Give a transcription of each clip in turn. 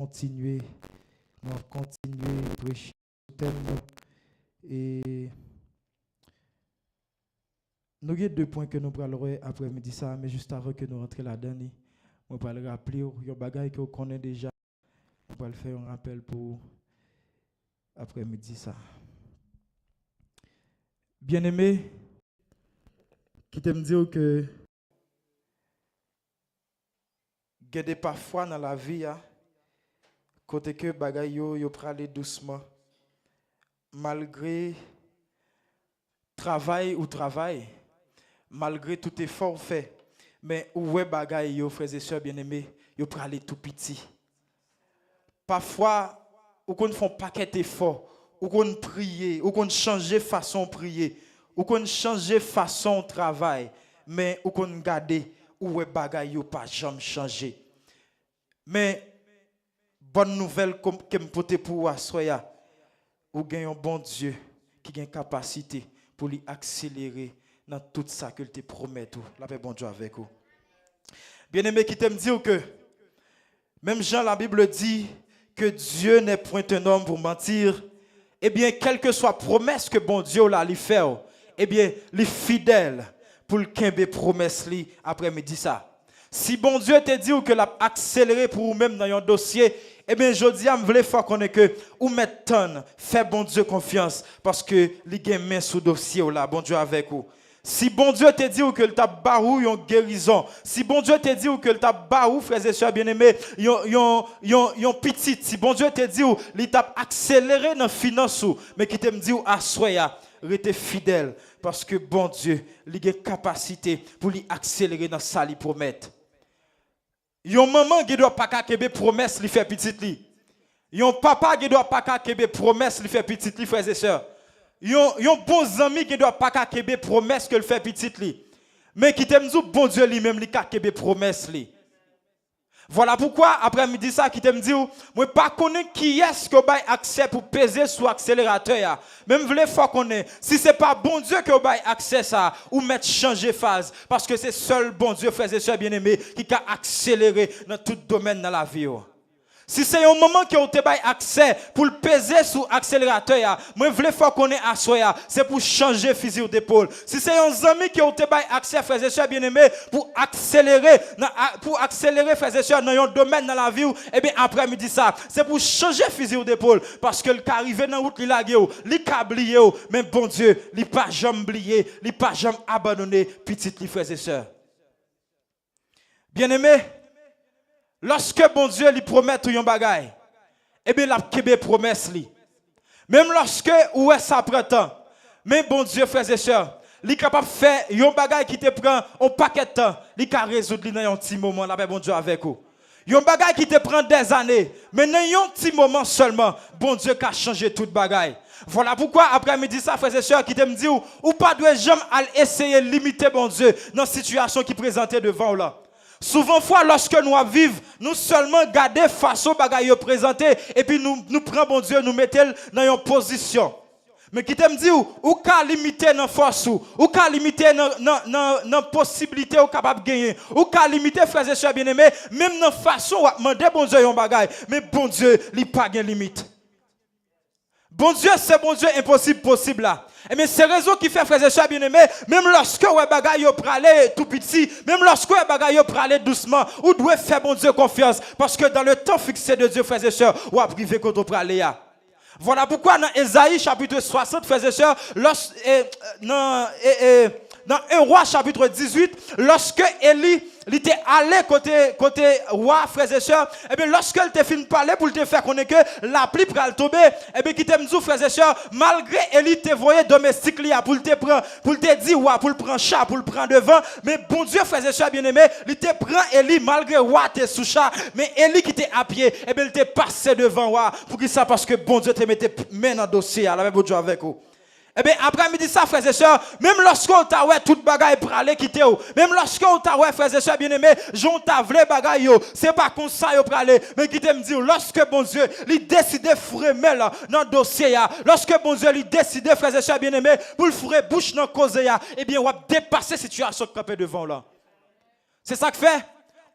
continuer, à prêcher le thème. Et nous avons deux points que nous parlerons après-midi ça, mais juste avant que nous rentrions là-dedans, on va le rappeler, il y a des choses que vous connaissez déjà. On va le faire un rappel pour après-midi ça. Bien-aimé, qui t'aime dire que il y a des parfois dans la vie, côté que bagay yo prale doucement, malgré travail, malgré tout effort fait, mais où est bagay yo, frères et sœurs bien-aimés, yo prale tout petit. Parfois, ou qu'on font paquet d'efforts, ou qu'on prie, ou qu'on change façon prier, ou qu'on change façon travail, mais ou qu'on garde où est bagay yo pas jamais changer. Mais bonne nouvelle comme que me porter pour assoya, ou gagne un bon Dieu qui a une capacité pour lui accélérer dans tout ça que te promet tout. La paix bon Dieu avec vous. Bien-aimé qui t'aime dire que même Jean la Bible dit que Dieu n'est point un homme pour mentir. Eh bien, quelle que soit promesse que bon Dieu l'a lui faire, eh bien, il est fidèle pour le kembe promesse li après-midi ça. Si bon Dieu te dit ou que l'a accéléré pour vous-même dans un dossier, eh bien, je dis à me voulez faire connaître que ou maintenant fait bon Dieu confiance parce que li gen main sous dossier ou là, bon Dieu avec vous. Si bon Dieu te dit ou que le t'a barou yon guérison, si bon Dieu te dit ou que le t'a barou frères et sœurs bien-aimés, yon petit, si bon Dieu te dit ou li t'a accéléré dans finance ou, mais qui te me dit ou assoya, rete fidèle parce que bon Dieu, li gen capacité pour lui accélérer dans ça li promettre. Yon maman qui doit pas kebe promesse li fait petite li. Yon papa qui doit pas kebe promesse li fait petite li frères et sœurs. Yon bon ami qui doit pas kebe promesse que le fait petite li. Mais qui t'aime dit bon Dieu lui-même li kebe promesse li. Voilà pourquoi après-midi ça qui t'aime dit moi pas connaître qui est-ce que bail accès pour peser sur accélérateur. Même vle faut connaître si c'est pas bon Dieu que bail accès ça ou mettre changer phase parce que c'est seul bon Dieu frères et sœurs bien-aimés qui a accéléré dans tout domaine dans la vie. Si c'est un moment que vous avez accès pour le peser sur l'accélérateur, moi je veux faire qu'on est à soi, c'est pour changer fusil d'épaule. Si c'est un ami qui vous avez accès, frères et sœurs bien-aimés, pour accélérer frères et sœurs dans un domaine dans la vie, eh bien après-midi ça, c'est pour changer fusil d'épaule. Parce que le cas arrivé dans la route, il a oublié, mais bon Dieu, il n'a pas jamais oublié, il n'a pas jamais abandonné, petits frères et sœurs. Bien-aimés, lorsque bon Dieu lui promet tout yon bagay, eh bien la kebe promesse li. Même lorsque où est ça prend temps, mais bon Dieu frères et sœurs, li capable faire yon bagay qui te prend un paquet de temps, li ka résoudre li dans un petit moment là bon Dieu avec vous. Yon bagay qui te prend des années, mais dans un petit moment seulement, bon Dieu ka changer tout bagay. Voilà pourquoi après-midi ça frères et sœurs qui te me dit ou pas doit jamais essayer de limiter bon Dieu dans la situation qui présentait devant là. Souvent fois lorsque nous vivons, nous seulement garder façon bagaille présenté et puis nous prenons bon Dieu nous mettons dans une position. Mais qui t'aime dit ou ka limiter dans force ou ka limiter dans possibilité ou capable gagner ou ka limiter frères et sœurs bien-aimés même dans façon ou demander bon Dieu un bagaille mais bon Dieu il pas de limite. Bon Dieu, c'est bon Dieu impossible possible là. Et mais c'est raison qui fait frères et sœurs bien-aimés, même lorsque ouais bagaille yo pralé tout petit, même lorsque ouais bagaille yo pralé doucement, ou doit faire bon Dieu confiance parce que dans le temps fixé de Dieu frères et sœurs, ou a privé quand on pralé ya. Voilà pourquoi dans Ésaïe chapitre 60 frères et sœurs, dans 1 roi chapitre 18, lorsque Élie il était allé côté roi frères et sœurs, et bien lorsque il te fin parler pour te faire connaître que la pluie pral tomber, et bien qui t'aime dit frères et sœurs, malgré Élie te voyait domestique là pour te prendre pour te dire roi pour le prendre chat pour le prendre devant, mais bon Dieu frères et sœurs bien-aimés, il te prend Élie malgré roi te sous chat, mais Élie qui était à pied, et bien il te passé devant roi pour qui ça parce que bon Dieu te mettait main dans dossier là même bon Dieu avec vous. Eh bien, après-midi, ça, frères et sœurs, même lorsqu'on t'a ouais toute bagaille pour aller quitter, même lorsqu'on t'a ouais, frères et sœurs bien-aimés, j'on t'a vle bagaille, c'est pas comme ça, pour aller, mais qui t'aime dire, lorsque bon Dieu, il décide de fourer là, dans le dossier, lorsque bon Dieu, il décide, frères et sœurs bien-aimés, pour le fourer bouche dans le cause, eh bien, on va dépasser la situation qui est devant là. C'est ça que fait.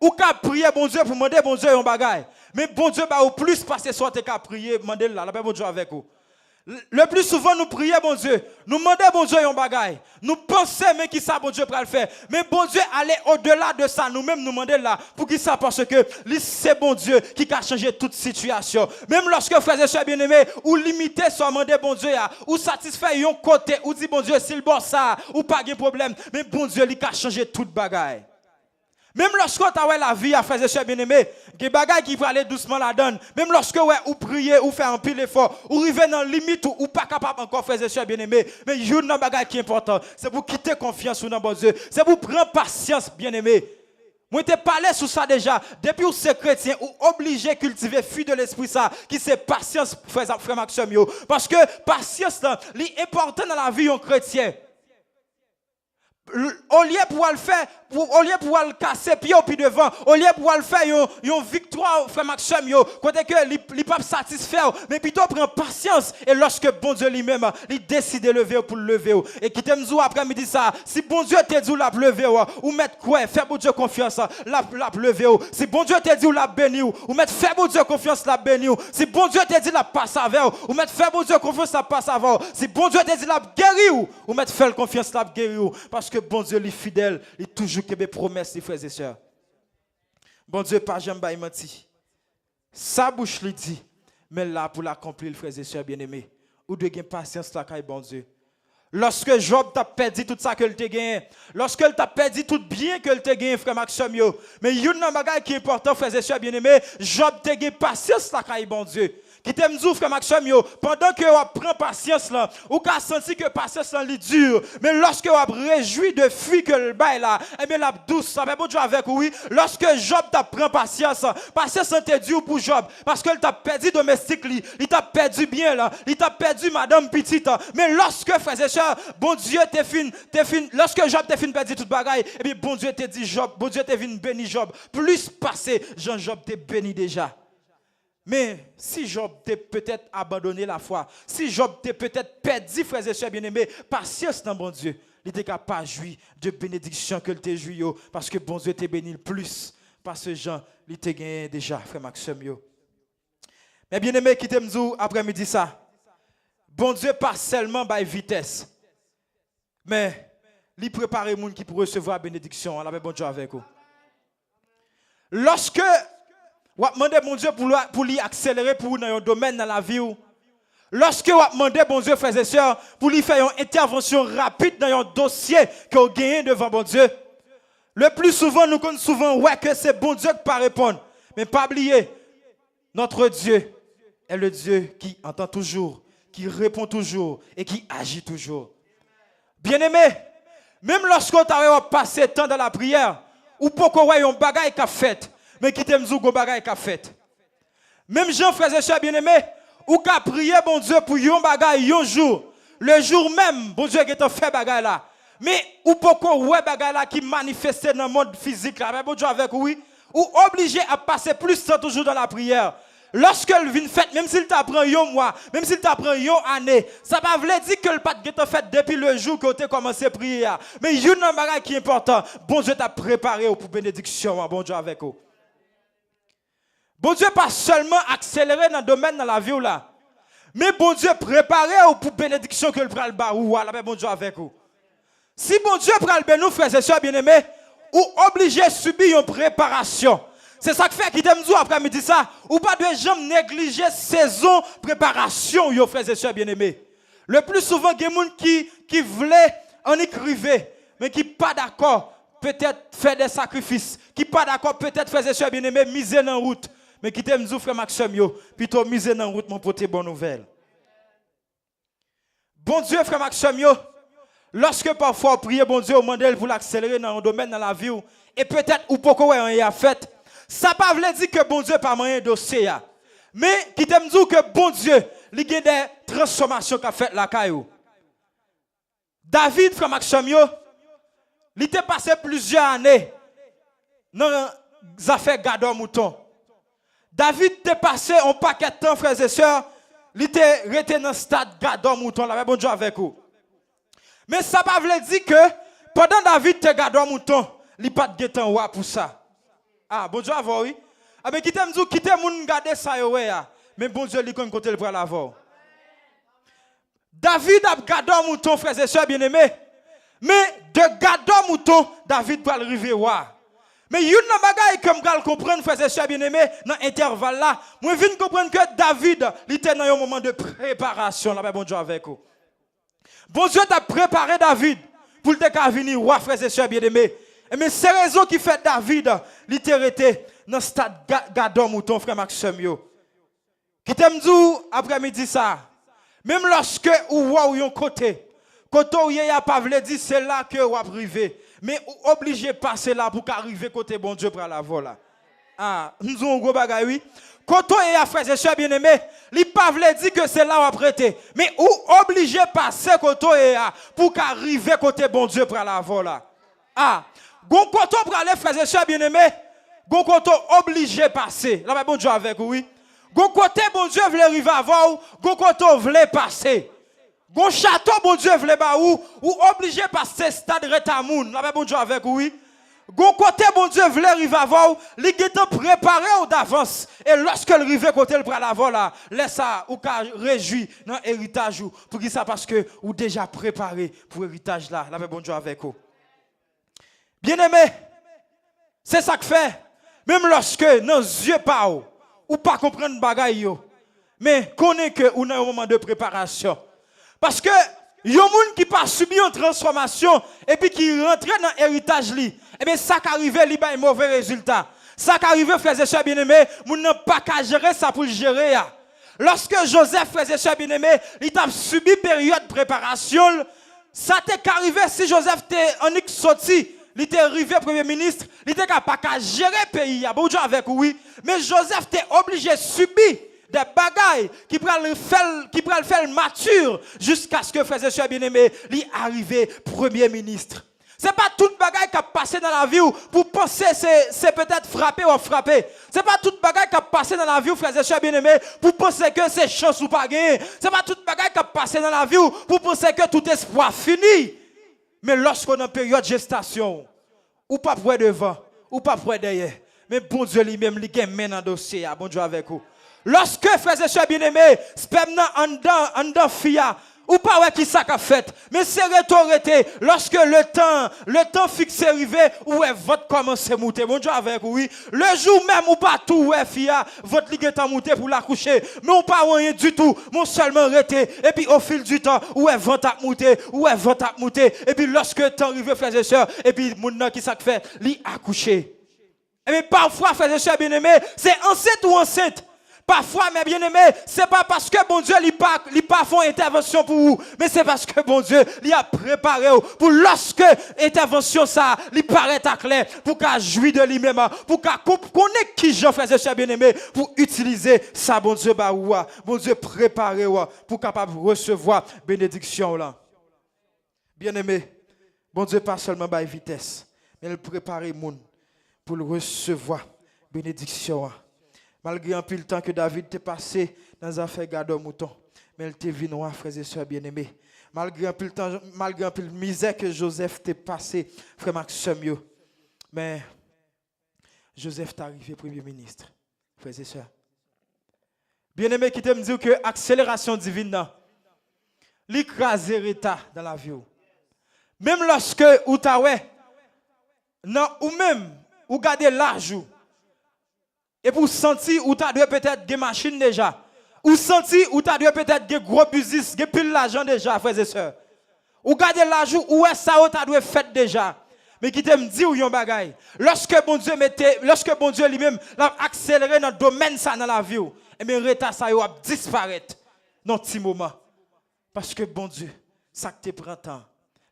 Ou qu'à prier bon Dieu pour demander bon Dieu un bagaille. Mais bon Dieu, bah, au plus passer soit t'es qu'à prier, demandez là, la paix bon Dieu avec vous. Le plus souvent, nous prions, bon Dieu. Nous demandons, bon Dieu, un bagaille. Nous pensons, mais qui ça, bon Dieu, pour le faire. Mais bon Dieu, aller au-delà de ça, nous-mêmes, nous demandons là. Pour qui ça? Parce que c'est bon Dieu qui a changé toute situation. Même lorsque, frères et sœurs bien-aimés, ou limité, soit demandé, bon Dieu, ou satisfait un côté, ou dit, bon Dieu, s'il bon ça, ou pas de problème. Mais bon Dieu, il a changé toute bagaille. Même lorsque tu as la vie à frères et sœurs bien-aimés, il y a des bagages qui vont aller doucement la donne. Même lorsque vous priez ou faites un pile effort, ou arrivez dans la limite ou pas capable encore frères et sœurs bien-aimés, mais il y a un bagage qui est important, c'est pour quitter confiance dans bon Dieu, c'est pour prendre patience bien-aimés. Moi je t'ai parlé sur ça déjà, depuis que vous êtes chrétien, ou obligé de cultiver fruit de l'esprit ça, qui c'est patience frère Maxime yo, parce que patience là, c'est important dans la vie d'un chrétien. Au lieu pour le faire, au lieu pour le casser pied au pied devant, au lieu pour le faire une victoire frère Maxime yo, côté que il pas satisfait mais plutôt prend patience et lorsque bon Dieu lui-même il décide de lever pour le lever et qui t'aime jou après midi ça, si bon Dieu te dit la lever ou mettre quoi, faire bon Dieu confiance la lever si bon Dieu te dit la bénir ou mettre faire bon Dieu confiance la bénir si bon Dieu te dit la passe avec ou mettre faire bon Dieu confiance la passe avec si bon Dieu te dit la guérir ou mettre faire confiance la guérir parce que bon Dieu est fidèle, il est toujours que des promesses, les frères et sœurs. Bon Dieu, pas jamais menti. Sa bouche lui dit, mais là pour l'accomplir, les frères et sœurs bien-aimés, ou de gagner patience là, bon Dieu. Lorsque Job t'a perdu tout ça que t'a gagné, lorsque il t'a perdu tout bien que t'a gagné, frère Maxime, mais il y a un bagage qui est important, frères et sœurs bien-aimés, Job t'a gagné patience là, bon Dieu. Qui t'aime dire, frère Maxime, pendant que vous prenez patience là, vous avez senti que patience là est dure, mais lorsque vous réjoui de fruits que le bail là, eh bien la douce, ça va bon Dieu avec oui. Lorsque Job t'a pris patience, patience était dure pour Job, parce qu'il t'a perdu domestique, il t'a perdu bien là, il t'a perdu madame petite, mais lorsque frères et sœurs, bon Dieu t'es fin, lorsque Job t'es fin perdu toute bagaille, eh bien bon Dieu t'a dit Job, bon Dieu t'es venu béni Job, plus passé, Jean-Job t'es béni déjà. Mais si Job t'a peut-être abandonné la foi, si Job t'a peut-être perdu, frères et sœurs bien-aimés, patience dans bon Dieu, il n'était pas joui de bénédiction que t'a joui, parce que bon Dieu t'a béni le plus, parce que Jean, il t'a gagné déjà, frère Maxime. Mais bien-aimé, qui t'aime dire après-midi ça, bon Dieu pas seulement par vitesse, mais il prépare les gens qui pour recevoir la bénédiction, la bon Dieu avec vous. Lorsque vous demandez bon Dieu pour lui accélérer pour dans un domaine dans la vie. Lorsque vous demandez bon Dieu, frères et sœurs, pour lui faire une intervention rapide dans un dossier que vous gagnez devant bon Dieu, le plus souvent, nous connaissons souvent que c'est bon Dieu qui pas répondre. Mais pas oublier, notre Dieu est le Dieu qui entend toujours, qui répond toujours et qui agit toujours. Bien-aimé, même lorsque vous avez passé temps dans la prière, ou pourquoi vous avez un bagage qui a fait, mais qui t'aime dire bagay qu'a fait. Même Jean frères et sœurs bien-aimés, ou qu'a prié bon Dieu pour yon bagay yon jour, le jour même bon Dieu qui t'a fait bagay là. Mais ou pourquoi ouais bagay là qui manifestait dans le monde physique là, bon Dieu avec oui, ou obligé à passer plus de temps toujours dans la prière. Lorsqu'elle vient fait, même s'il t'apprend un mois, même s'il t'apprend une année, ça ne veut pas dire que le pas de fait depuis le jour que tu as commencé à prier. Mais il y a un bagage qui est important. Bon Dieu t'a préparé pour bénédiction, bon Dieu avec vous. Bon Dieu pas seulement accéléré dans le domaine dans la vie là, mais bon Dieu préparé pour bénédiction que le pral barou là, bon Dieu avec vous. Si bon Dieu pral ben nous frères et sœurs bien-aimés, ou obligé de subir une préparation. C'est ça qui fait qu'il t'aime dire après-midi ça, ou pas de jamais négliger saison préparation yo frères et sœurs bien-aimés. Le plus souvent il y a des gens qui voulaient en écrire mais qui pas d'accord, peut-être faire des sacrifices, qui pas d'accord peut-être frères et sœurs bien-aimés miser dans route. Mais qui t'aime dire frère Maxime yo, plutôt miser dans route mon pote bonne nouvelle. Bon Dieu frère Maxime yo, lorsque parfois on prie bon Dieu, on demande pour l'accélérer dans un domaine dans la vie et peut-être ou pourquoi on y a fait, ça pas veut dire que bon Dieu pas moyen dossier mais qui t'aime dire que bon Dieu, il y a des transformations qu'a fait la caillou. David frère Maxime yo, il était passé plusieurs années dans les affaires gardeur mouton. David était passé un paquet de temps, frères et sœurs, il était resté dans le stade gardeur mouton, là, bon Dieu avec vous. Mais ça ne veut pas dire que pendant David était gardeur mouton, il n'y a pas de guettant pour ça. Ah, bon Dieu avec oui. Ah mais quittez m'dou quittez moun garder ça yo ya. Mais bon Dieu li kon côté le pour l'avoir. David a gardé mouton frères et sœurs bien-aimés. Mais de garder mouton David va arriver wa. Mais une bagaille comme gal comprendre frères et sœurs bien-aimés dans intervalle là, moi viens comprendre que David il était dans un moment de préparation là bon Dieu avec vous. Bon Dieu t'a préparé David pour te venir roi frères et sœurs bien-aimés. Mais c'est raison qui fait David il était dans stade gardant mouton frère Maxime yo. Qui t'aime dire après-midi ça. Même lorsque ou roi ou yon côté où il y a pas vle dire c'est là que ou arriver. Mais obligé passer là pour qu'arriver côté bon Dieu pour la vola. Ah, nous avons un gros bagay oui. Quand on est frères et sœurs bien-aimés, il pas veut dire que c'est là où prêter, mais ou obligé passer côté est pour qu'arriver côté bon Dieu pour la vola. Ah, gon quand on pour aller frères et sœurs bien-aimés, gon quand on obligé passer. Là bon Dieu avec oui. Gon côté bon Dieu veut arriver avant, gon quand on veut passer. Gon château bon Dieu vle ba ou obligé passer stade retamoun la bon Dieu avec oui gon côté bon Dieu vle rive avant li gete préparé ou d'avance et lorsque le rive côté le pral avant là laisse ça ou ka réjoui dans héritage ou pour qui ça parce que ou déjà préparé pour héritage là la bon Dieu avec vous bien-aimé c'est ça que fait même lorsque nos yeux pas ou pas comprendre bagaille yo mais connaît que ou dans un moment de préparation. Parce que il y a des gens qui pas subi une transformation et puis qui rentrent dans l'héritage li. Et bien ça qui arrive, il a un mauvais résultat. Ça qui arrive, frères et sœurs bien-aimés, nous n'avons pas qu'à gérer ça pour le gérer. Lorsque Joseph, frères et sœurs bien-aimés, il a subi une période de préparation, ça t'est arrivé si Joseph était en X sorti, il était arrivé premier ministre, il était pas qu'à gérer le pays. Bon Dieu avec oui. Mais Joseph était obligé de subir des bagailles qui prennent le faire mature jusqu'à ce que frères et sœurs bien-aimés lui arrive premier ministre. C'est pas toute bagaille qui a passé dans la vie pour penser c'est peut-être frapper ou frapper. C'est pas toute bagaille qui a passé dans la vie frères et sœurs bien-aimés pour penser que c'est chance ou pas gagner. C'est pas toute bagaille qui a passé dans la vie pour penser que tout espoir fini. Mais lorsqu'on est en période de gestation, ou pas près devant, ou pas près derrière, mais bon Dieu lui-même lui gagne main dans le dossier, bon Dieu avec vous. Lorsque, frères et sœurs bien-aimés, sperme en dedans fia, ou pas ouais qui ça qu'a fait, mais c'est retourné lorsque le temps fixé arrivé, où est votre commence à monter, bon Dieu avec oui, le jour même ou pas tout ouais fia, votre ligue est monté pour la coucher, mais ou pas rien du tout, mon seulement arrêté, et puis au fil du temps, où est votre à monter, où est votre à monter, et puis lorsque le temps arrivé, frères et sœurs, et puis mon qui ça fait, li accoucher. Et puis parfois, frères et sœurs bien-aimés, c'est enceinte ou enceinte. Parfois, mes bien-aimés, c'est pas parce que bon Dieu lui pas font intervention pour vous, mais c'est parce que bon Dieu lui a préparé pour lorsque intervention ça, lui paraît à clair, pour qu'à jouir de lui-même, pour qu'à connaître qui Jean frères et sœurs bien-aimés, pour utiliser ça, bon Dieu baoua, bon Dieu préparé pour capable recevoir bénédiction là. Bien-aimé, bon Dieu pas seulement par vitesse, mais il prépare le monde pour le recevoir bénédiction. Malgré un peu le temps que David t'est passé dans les affaires gardant mouton, mais il t'est venu, frères et sœurs bien-aimés. Malgré un peu le temps, malgré un peu de misère que Joseph t'est passé, frère Maxime, mais Joseph t'est arrivé premier ministre, frères et sœurs. Bien-aimé, qui t'aime dire que accélération divine, l'écraser l'état dans la vie. Même lorsque ou ta ouais, non, ou même ou garder l'argent. Et pour sentir où tu as peut-être des machines déjà. Ou sentir où tu as peut-être des gros business, des pile l'argent déjà, frères et sœurs. Ou garder l'argent où est-ce que tu as fait déjà. Mais qui t'aime dit ou yon bagay. Lorsque bon Dieu lui-même l'a accéléré dans le domaine ça dans la vie. Et bien l'état ça va disparaître dans petit moment. Parce que bon Dieu, ça que tu prends temps,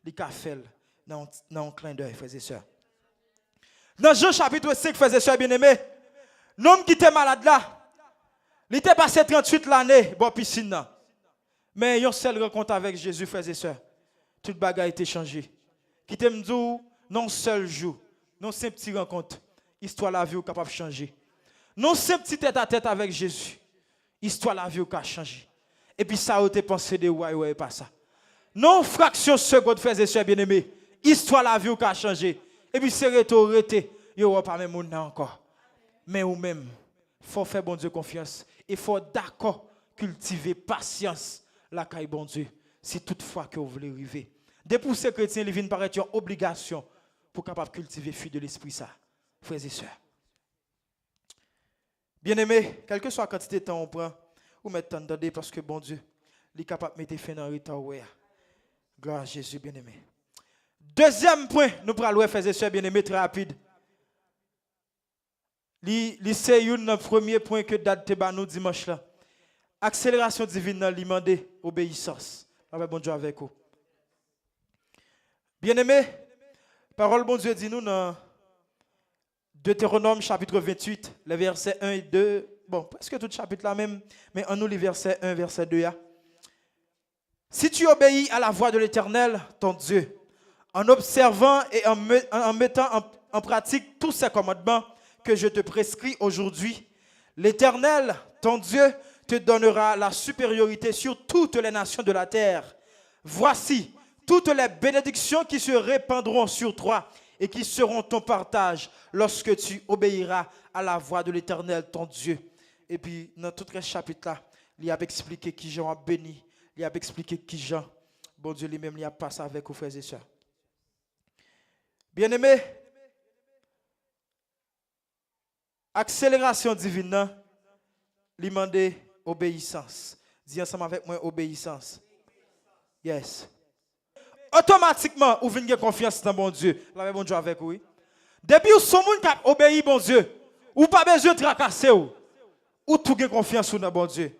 il a fait dans un clin d'œil, frères et sœurs. Dans Jean chapitre 5, frères et sœurs bien-aimés, l'homme qui était malade là, il était passé 38 l'année dans la piscine. Mais il y a une seule rencontre avec Jésus, frères et sœurs. Toute bagaille a été changée. Qui t'aime dire, non seul jour, non c'est une petite rencontre, histoire la vie est capable de changer. Non c'est un petit tête à tête avec Jésus, histoire la vie est capable de changer. Et puis ça a été pensé de ouais, pas ça. Non fraction seconde, frères et sœurs bien-aimés, histoire la vie est capable de changer. Et puis c'est retourné, il n'y a pas même monde encore. Mais ou même, faut faire bon Dieu confiance. Et faut d'accord cultiver patience la caille bon Dieu. Si toutefois que vous voulez arriver. Depuis ces chrétiens, ils viennent paraître une obligation pour capable cultiver fruit de l'esprit ça. Frères et sœurs. Bien-aimés, quelle que soit la quantité de temps on prend, ou mettre temps d'aider parce que bon Dieu, il est capable de mettre fin dans le retard. Gloire à Jésus, bien-aimé. Deuxième point, nous prenons frères et sœurs bien-aimés très rapide. C'est un premier point que date nous dimanche là. Accélération divine dans l'imandé, obéissance. Avec bon Dieu avec vous. Bien-aimés, parole bon Dieu dit nous dans Deutéronome chapitre 28, les versets 1 et 2. Bon, presque tout le chapitre là même, mais en nous les versets 1, verset 2. Si tu obéis à la voix de l'Éternel, ton Dieu, en observant et en mettant en pratique tous ces commandements que je te prescris aujourd'hui, l'Éternel, ton Dieu, te donnera la supériorité sur toutes les nations de la terre. Voici toutes les bénédictions qui se répandront sur toi et qui seront ton partage lorsque tu obéiras à la voix de l'Éternel, ton Dieu. Et puis, dans tout ce chapitre-là, il a expliqué qui Jean a béni, il a expliqué qui Jean, bon Dieu lui-même, il a passé avec vous, frères et sœurs. Bien-aimés, accélération divine, lui demander obéissance. Dis ensemble avec moi, obéissance. Yes. Automatiquement, vous venez confiance dans bon Dieu. Là, bon Dieu avec vous. Depuis que vous avez obéi bon Dieu, ou pas besoin de tracasser, ou tout avez confiance dans bon Dieu.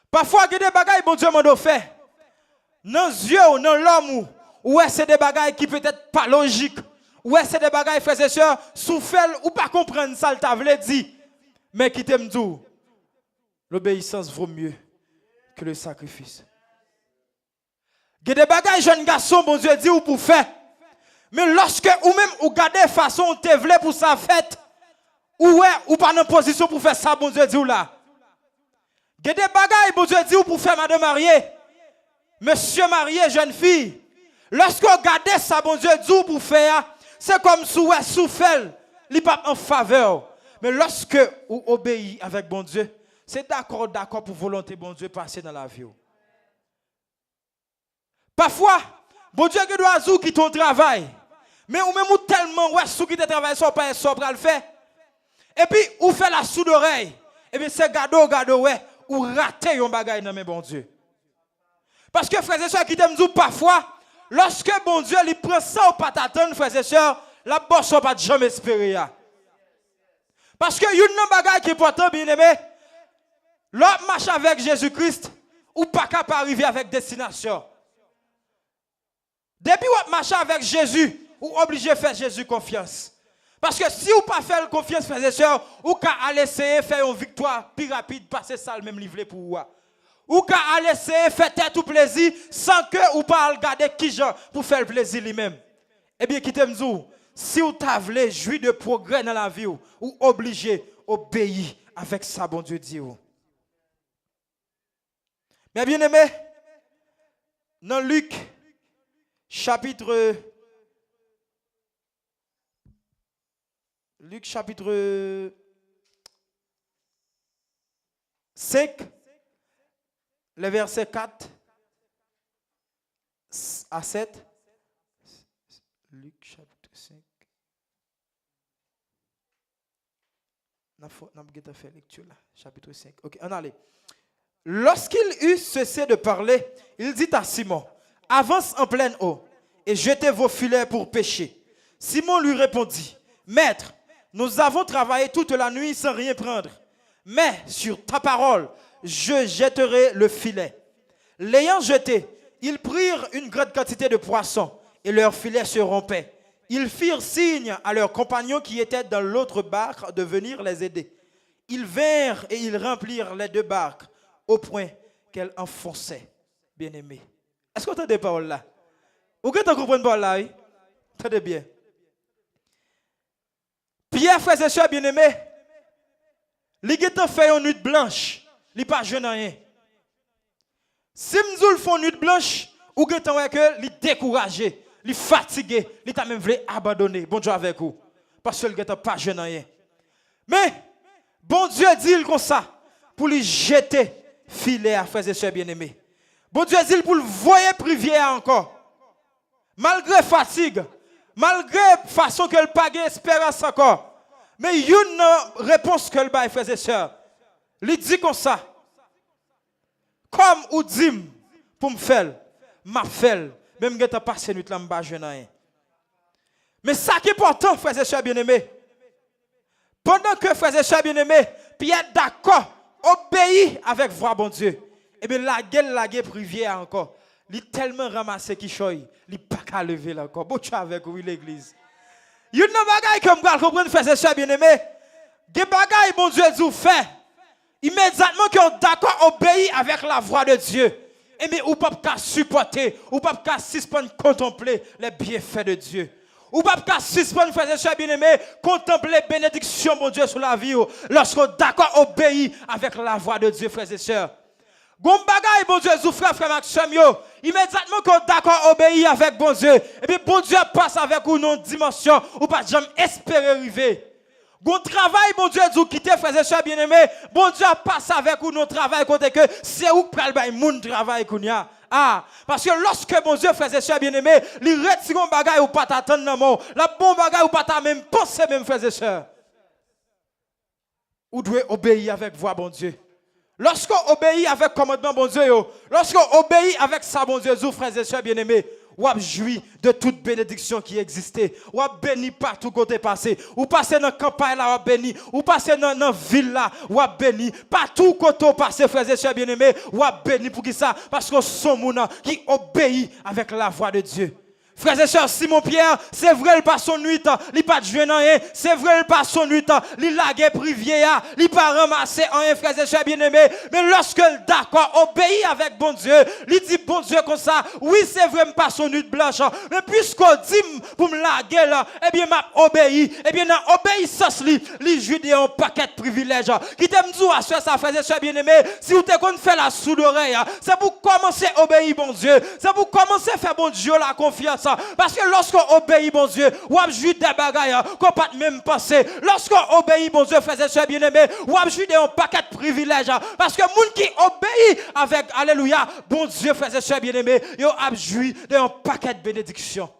Parfois, il y a des bagailles bon Dieu m'a fait. Dans les yeux, dans l'homme, ou c'est des bagailles qui peut-être pas logiques. Ou c'est des bagailles, frères et sœurs, souffrent ou pas comprendre ça, le tavle dit. Mais qui t'aime dit, l'obéissance vaut mieux que le sacrifice. Il y a des bagailles, jeunes garçons, bon Dieu dit, ou pour faire. Mais lorsque ou même ou gardez façon ou te voulez pour sa fête, ou pas dans position pour faire ça, bon Dieu dit ou là. Il y a des bagailles, bon Dieu dit, ou pour faire madame mariée, monsieur marié, jeune fille. Lorsque vous regardez ça, bon Dieu dit, ou pour faire, c'est comme si vous soufflez, il n'est pas en faveur. Mais lorsque vous obéissez avec bon Dieu, c'est d'accord pour volonté bon Dieu passer dans la vie. Parfois, bon Dieu doit quitter ton travail. Mais ou même tellement sous quitter ton travail, ça pas ça le faire. Et puis ou fait la sous d'oreille. Et bien c'est gado ouais, ou rater un bagage dans mes bon Dieu. Parce que frères et sœurs qui t'aiment parfois, lorsque bon Dieu lui prend ça au pas t'attendre frères et sœurs, la bosse pas jamais espérer. Parce que une bagage qui est important bien aimé, l'autre marche avec Jésus-Christ ou pas capable arriver avec destination. Depuis vous marchez avec Jésus, vous obligé de faire Jésus confiance. Parce que si vous ne pas faire confiance, frères et sœurs, vous allez essayer de faire une victoire plus rapide, passer ça le même livre pour vous. Ou allez essayer de faire tout plaisir sans que vous pas regarder qui genre pour faire le plaisir lui-même. Eh bien, qui t'aime dit, si vous voulez jouir de progrès dans la vie, vous obligé d'obéir avec ça, bon Dieu dit. Mais bien aimé, dans Luc, chapitre 5, les versets 4 à 7. Luc chapitre 5. N'a fait lecture là, chapitre 5. OK, on allait. Lorsqu'il eut cessé de parler, il dit à Simon: avance en pleine eau et jetez vos filets pour pêcher. Simon lui répondit: Maître, nous avons travaillé toute la nuit sans rien prendre, mais sur ta parole, je jetterai le filet. L'ayant jeté, ils prirent une grande quantité de poissons et leur filet se rompait. Ils firent signe à leurs compagnons qui étaient dans l'autre barque de venir les aider. Ils vinrent et ils remplirent les deux barques au point qu'elles enfonçaient. Bien-aimés. Est-ce que vous entendez paroles là? Vous comprenez paroles là? Oui? Entendez bien. Pierre, frères et sœurs bien-aimés, il a fait une nuit blanche. Il n'est pas jeune rien. Si nous faisons une nuit blanche, ou que il est découragé, il est fatigué, il t'a même voulu abandonner. Bon Dieu avec vous. Parce qu'il n'est pas jeune rien. Mais, bon Dieu dit comme ça, pour lui jeter filet à frères et sœurs bien-aimés. Bon Dieu dit pour le voyer privier encore. Malgré fatigue, malgré façon que le pas espérance encore. Mais il y a une réponse que le bail, frères et sœurs. Il dit comme ça. Comme ou dit pour me faire, m'a fait, même que tu passé nuit là, m'ba rien. Mais ça qui est important, frères et sœurs bien-aimés. Pendant que frères et sœurs bien-aimés, Pierre d'accord, obéit avec voix bon Dieu. Et bien la gueule privier encore. Il est tellement ramassé qu'il choye, il n'est pas qu'à lever là encore. Bon tu avec oui l'église. Il y a une bagaille comme vous comprenez frères et sœurs bien-aimés. Des bagailles bon Dieu dit fait. Immédiatement qu'on d'accord obéit avec la voix de Dieu. Et bien ou pas qu'à supporter, ou pas qu'à suspendre contempler les bienfaits de Dieu. Ou pas qu'à suspendre frères et sœurs bien-aimés, contempler les bénédictions bon Dieu sur la vie lorsqu'on d'accord obéit avec la voix de Dieu frères et sœurs. Gon bagay bon Dieu zou frère Maxime yo immédiatement qu'on d'accord obéit avec bon Dieu et puis bon Dieu passe avec ou non dimension ou pas jamais espérer arriver. Gon travail bon Dieu zou quitter frères et sœurs bien-aimés bon Dieu passe avec ou non travail côté que c'est où pral bay moun travail kounya. Ah, parce que lorsque bon Dieu frères et sœurs bien-aimés, li retire un bagay ou pas t'attendre nan mon, la bon bagay ou pas ta même penser même frères et sœurs. Ou doit obéir avec voix bon Dieu. Lorsqu'on obéit avec commandement bon Dieu, lorsqu'on obéit avec ça bon Dieu, frères et sœurs bien-aimés, ou a joui de toute bénédiction qui existait, ou a béni partout côté passé, ou passé dans la campagne là, ou a béni, ou passé dans la ville là, ou a béni, partout côté passé, frères et sœurs bien-aimés, ou a béni pour qui ça? Parce que son moun qui obéit avec la voix de Dieu. Frères et sœurs, Simon Pierre, c'est vrai, il passe son nuit, il pas de jouer dans rien, c'est vrai, il passe son nuit, il lague privier, il pas ramasser rien, frères et sœurs bien-aimés, mais lorsque le d'accord obéit avec bon Dieu, il dit bon Dieu comme ça, oui, c'est vrai, il passe son nuit blanche, mais puisqu'on dit pour me laguer là, eh bien, m'a obéi, eh bien, dans obéissance, il joue un paquet de privilèges, qui t'aime dire à ça, frères et sœurs bien-aimés, si vous te fait la sous d'oreille, c'est pour commencer à obéir bon Dieu, c'est pour commencer à faire bon Dieu la confiance. Parce que lorsqu'on obéit, bon Dieu, ou a joué des bagailles qu'on pas même penser. Lorsqu'on obéit, bon Dieu, frères et sœurs bien-aimés, ou a joué un paquet de privilèges. Parce que moun qui obéit avec, alléluia, bon Dieu, frères et sœurs bien-aimés, yo a joué d'un paquet de bénédictions.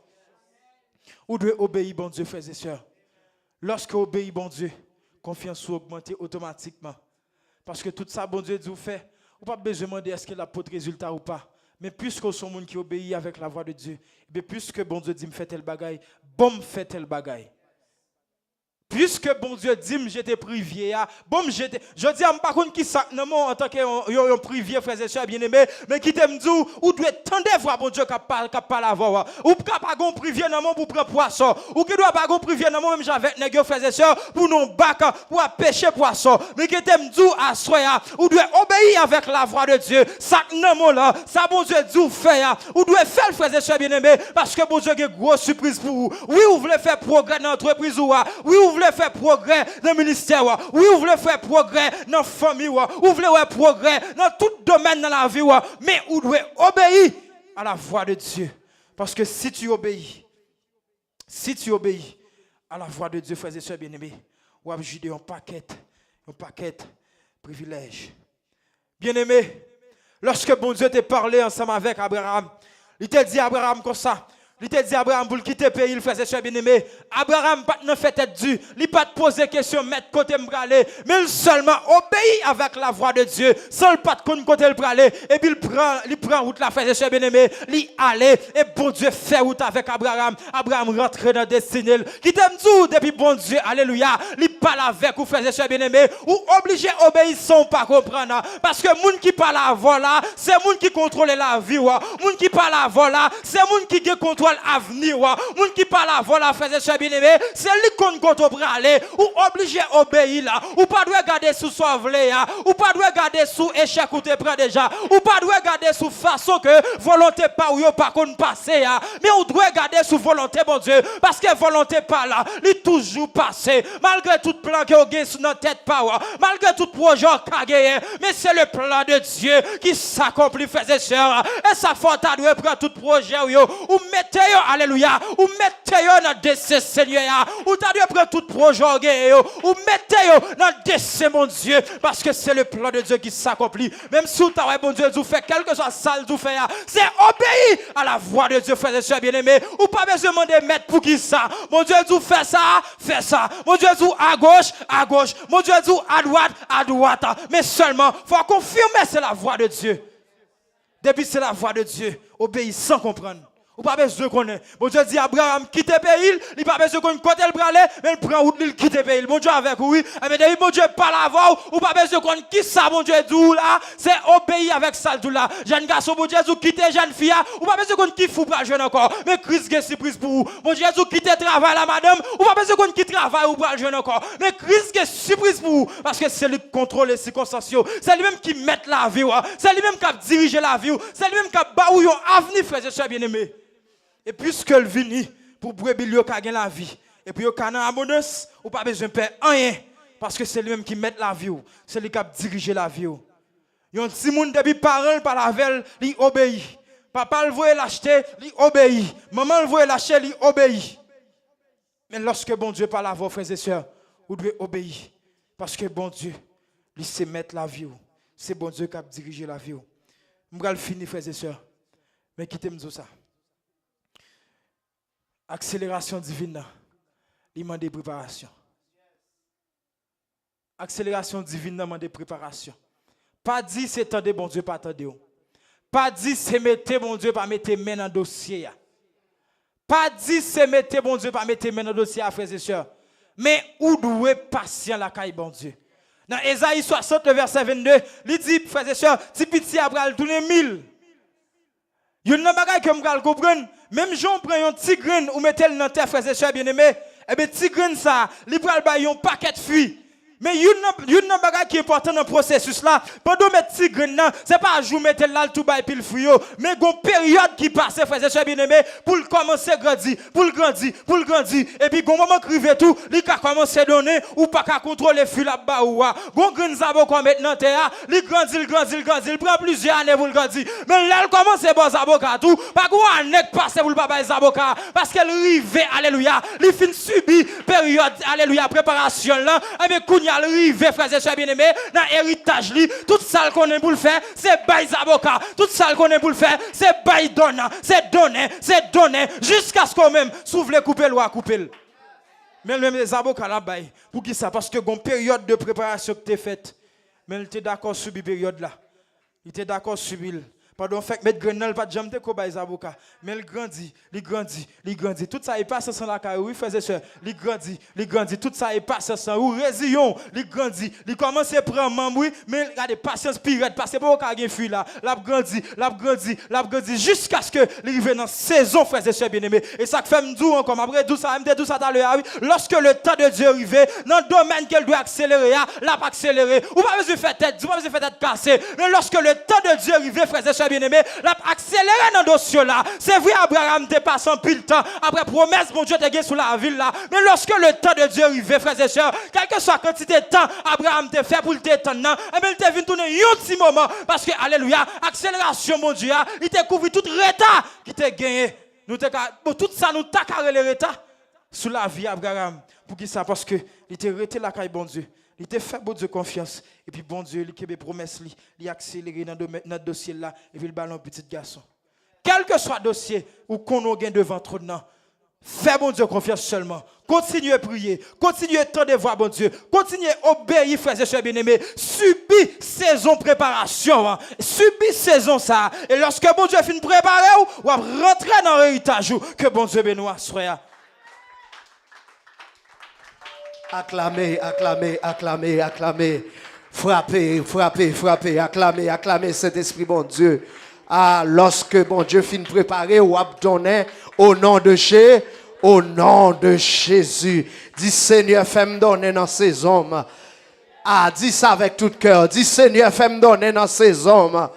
Ou doit obéir, bon Dieu, frères et sœurs. Lorsqu'on obéit, bon Dieu, confiance ou augmenter automatiquement. Parce que tout ça, bon Dieu, dit vous fait, ou pas besoin de demander est-ce qu'il a pas de résultat ou pas. Mais puisque son monde qui obéit avec la voix de Dieu, mais puisque bon Dieu dit me fait tel bagaille, bon fait tel bagaille. Puisque bon Dieu dit me j'étais privier, bon j'étais, je dis à pas contre qui ça non en tant que privier frères et sœurs bien-aimés, mais qui t'aime dit ou doit tendre voir bon Dieu qui parle la voix ou pas gon privier non pour prendre poisson ou qui doit pas gon privier non même j'avais nèg frères et sœurs pour non bac pour pêcher poisson, mais qui t'aime dit à soya ou doit obéir avec la voix de Dieu. Ça non là, ça bon Dieu dit faire ou doit faire frères et sœurs bien-aimés parce que bon Dieu a une grosse surprise pour vous. Oui, vous voulez faire progrès dans l'entreprise ou oui, vous voulez faire progrès dans le ministère, oui, vous voulez faire progrès dans la famille, vous voulez faire progrès dans tout domaine dans la vie, mais vous devez obéir à la voix de Dieu. Parce que si tu obéis à la voix de Dieu, frères et sœurs bien-aimés, vous avez joué un paquet de privilèges. Bien-aimés, lorsque bon Dieu t'a parlé ensemble avec Abraham, il t'a dit à Abraham comme ça. Il te dit Abraham pour quitter le pays, il faisait cher bien-aimé. Abraham pas ne fait tête dure, il pas te poser question mettre côté m'braler, mais il seulement obéit avec la voix de Dieu, sans pas de côté le braler et puis il prend route la faisait cher bien-aimé, il allait et bon Dieu fait route avec Abraham. Abraham rentre dans destinée. Qui t'aime tout depuis bon Dieu, alléluia, il parle avec ou faisait cher bien-aimé ou obligé obéir sans pas comprendre parce que moun qui parle avant là, c'est moun qui contrôle la vie moun qui parle avant là, c'est moun qui contrôle avenir moun qui parle avant la frères et sœurs bien-aimés, c'est lui qu'on compte aller ou obligé obéir là ou pas doit garder sous sauveler ou pas doit garder sous échec ou te prend déjà ou pas doit garder sous façon que volonté pas ou pas qu'on passer mais on doit garder sous volonté bon Dieu parce que volonté pas là il toujours passé malgré tout plan que on gagne sur notre tête pas malgré tout projet qu'a gagné mais c'est le plan de Dieu qui s'accomplit frères et sœurs et ça faut ta doit prendre tout projet ou mettre mettez yo, alléluia, ou mettez yo dans décès, Seigneur, ou t'as dû prendre tout projet, ou mettez yo dans décès, mon Dieu, parce que c'est le plan de Dieu qui s'accomplit. Même si vous avez, bon Dieu, vous fait quelque chose sale, vous fait, c'est obéir à la voix de Dieu, frères et sœurs bien-aimés, ou pas besoin de demander, mettre pour qui ça. Mon Dieu, vous fait ça, fait ça. Mon Dieu, vous à gauche, à gauche. Mon Dieu, vous à droite. Mais seulement, il faut confirmer c'est la voix de Dieu. Depuis c'est la voix de Dieu, obéis sans comprendre. Ou pas besoin de connaître. Bon Dieu dit Abraham quitte le pays, il pas besoin de connaître côté le bralé, mais il prend route, il quitte le pays. Bon Dieu avec oui, mais depuis bon Dieu parle avant, ou pas besoin de connaître qui ça bon Dieu dit là, c'est obéir avec ça tout là. Jeune garçon bon Dieu dit quitter jeune fille, ou pas besoin de connaître qui fou pas jeune encore. Mais Christ est surprise pour vous. Bon Dieu dit quitter travail là madame, ou pas besoin de connaître qui travaille ou pas jeune encore. Mais Christ est surprise pour vous parce que c'est lui qui contrôle les circonstances. C'est lui même qui met la vie, c'est lui même qui a dirigé la vie, c'est lui même qui a baou yon avenir frères et sœurs bien-aimés. Et puisque le vini pour brebis yo ka gen la vie et puis yo ka nan abondance ou pas besoin de faire rien parce que c'est lui même qui met la vie, c'est lui qui a dirigé la vie. Yon ti moun depuis parole par la velle, li obéit. Papa le voye l'acheter, li obéit. Maman le voye l'acheter, li obéit. Mais lorsque bon Dieu parle à vos frères et sœurs, vous devez obéir parce que bon Dieu lui sait mettre la vie. C'est bon Dieu qui a dirigé la vie. Je vais finir frères et sœurs. Mais quittez-moi ça. Accélération divine, il demande des préparations. Accélération divine demande des préparations. Pas dit c'est tendez bon Dieu, pas tendez. Pas dit c'est mettez bon Dieu, pas mettez main dans le dossier. Pas dit c'est mettez bon Dieu, pas mettez main dans le dossier, frères et sœurs. Mais où doit patient la caille bon Dieu? Dans Ésaïe 60, verset 22, il dit, frères et sœurs, si pitié après tourner 1000. Il y a une bagaille que je comprendre. Même si on prend un petit grain ou mettez le dans terre, frères et sœurs bien-aimés, et bien petit grain ça, il prend un paquet de fruits. Mais il y a une bagaille qui est important dans le processus là. Pendant mettre petit grain là, c'est pas à jour mettre là tout bail puis le fruit mais une période qui passe, frères et sœurs bien-aimés, pour commencer à grandir, pour le grandir, et puis quand moment crive tout, il a commencé à donner ou pas qu'à contrôler le fruit là-bas ou gon grain zabo qu'on met dans terre, il grandit, il prend plusieurs années pour le grandir. Mais là il commence à bon zabo tout, pas qu'on année passer pour le papa zabo parce qu'elle rive alléluia, il fin subir période alléluia préparation là, et bien arrivé, frères et sœurs bien-aimés, dans l'héritage, tout ça qu'on est pour le faire, c'est bail avocat. Tout ça qu'on est pour le faire, c'est bail donner, c'est donner, jusqu'à ce qu'on même s'ouvre les couper loi, couper. Mais même les avocats là, bail. Pour qui ça? Parce que une période de préparation que tu as faite, mais il était d'accord sur cette période là. Il était d'accord sur elle. Pardon, fait mettre grenelle pas de jambe ko bay avocat, mais il grandit. Tout ça il passe sans la carrière, oui frères et sœurs, il grandit, tout ça il passe sans ou résillon, il grandit, il commence à prendre membre oui, mais regardez patience pirate parce que pas aucun gain fuit là, l'a grandi jusqu'à ce que il arrive dans saison frères et sœurs bien-aimés. Et ça fait me dire encore après tout ça tout tout à l'heure, lorsque le temps de Dieu arrive, dans le domaine qu'elle doit accélérer, l'a pas accélérer, ou pas besoin faire tête, pas besoin faire tête cassée, mais lorsque le temps de Dieu arrive frères et sœurs bien-aimé, l'a accéléré dans le dossier là. C'est vrai, Abraham te passe en pile temps. Après promesse, mon Dieu te gagne sous la ville là. Mais lorsque le temps de Dieu arrive, frères et sœurs, quelle que soit la quantité de temps, Abraham te fait pour le temps, et bien il te vient tourner un petit moment. Parce que, alléluia, accélération, mon Dieu, il te couvre tout retard qui te gagné. Tout ça, nous t'a carré le retard sous la vie, Abraham. Pour qui ça? Parce que il te reté la caille, bon Dieu. Il te fait bon Dieu confiance. Et puis bon Dieu, il a promesse, il a accéléré dans notre dossier là. Et puis il ballon petit garçon. Quel que soit le dossier ou qu'on a gain devant trop de nom, fais bon Dieu confiance seulement. Continuez à prier. Continuez à tendre voir bon Dieu. Continuez à obéir, frères et sœurs bien-aimés. Subis saison préparation. Subis saison ça. Et lorsque bon Dieu finit préparer, ou rentrer dans l'héritage que bon Dieu bénisse soit. Acclamez. Frappez. Acclamez cet esprit, bon Dieu. Ah, lorsque bon Dieu finit préparer ou abdonner au nom de Jésus. Dis Seigneur, fais-moi donner dans ces hommes. Ah, dis ça avec tout cœur. Dis Seigneur, fais-moi donner dans ces hommes.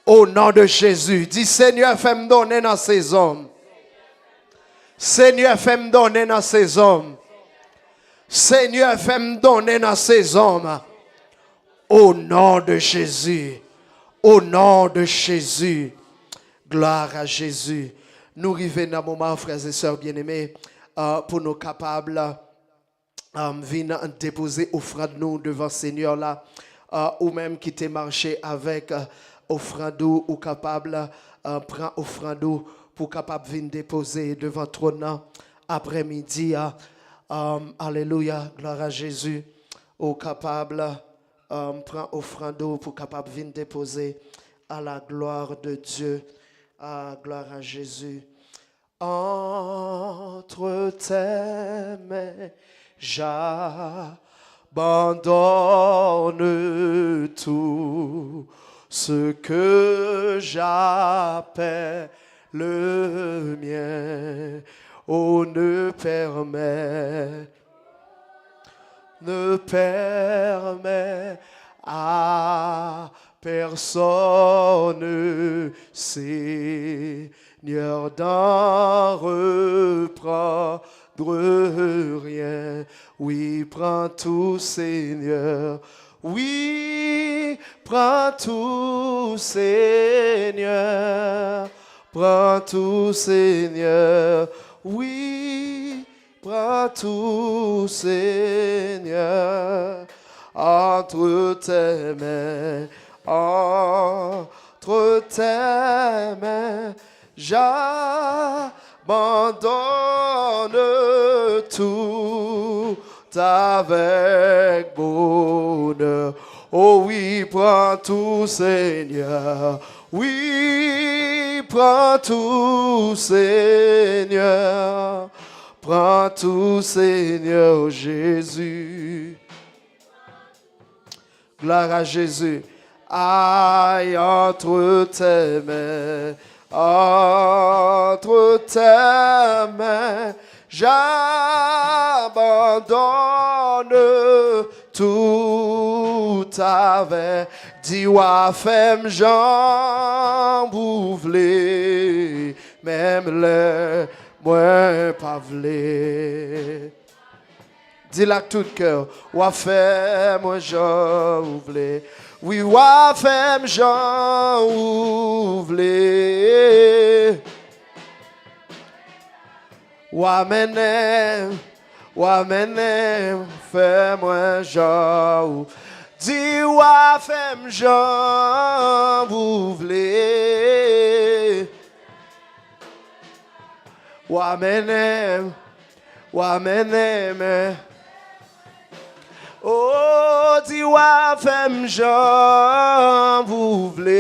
Au nom de Jésus. Dis Seigneur, fais-moi donner dans ces hommes. Seigneur, fais-moi donner dans ces hommes. Seigneur, fais-moi donner dans ces hommes. Au nom de Jésus. Au nom de Jésus. Gloire à Jésus. nous arrivons dans un moment, frères et sœurs bien-aimés, pour nous capables venir déposer offrande nous devant le Seigneur là, ou même qui t'est marché avec offrande ou capable prend offrande pour capable venir déposer devant le trône après-midi. Alléluia, gloire à Jésus, ou capable prend offrande pour capable venir déposer à la gloire de Dieu. Gloire à Jésus. Entre tes mains, j'abandonne tout ce que j'appelle le mien. Oh, ne permets à personne, Seigneur, d'en reprendre rien. Oui, prends tout, Seigneur. Oui, prends tout, Seigneur. Prends tout, Seigneur. Oui, prends tout, Seigneur. Entre tes mains, entre tes mains, j'abandonne tout avec bonheur. Oh oui, prends tout, Seigneur. Oui, prends tout, Seigneur. Prends tout, Seigneur Jésus. Gloire à Jésus. Aïe, entre tes mains, entre tes mains, j'abandonne tout avec. Dis wa femme Jean Bouvelé, même les moins pas vlé. Dis-la tout cœur, wa femme Jean Bouvelé. Oui, wa femme Jean Bouvelé. Wa menem, fais-moi Jean. Dis wa femme Jean Bouvelé. Wa menem. Oh, dis wa femme Jean Bouvelé.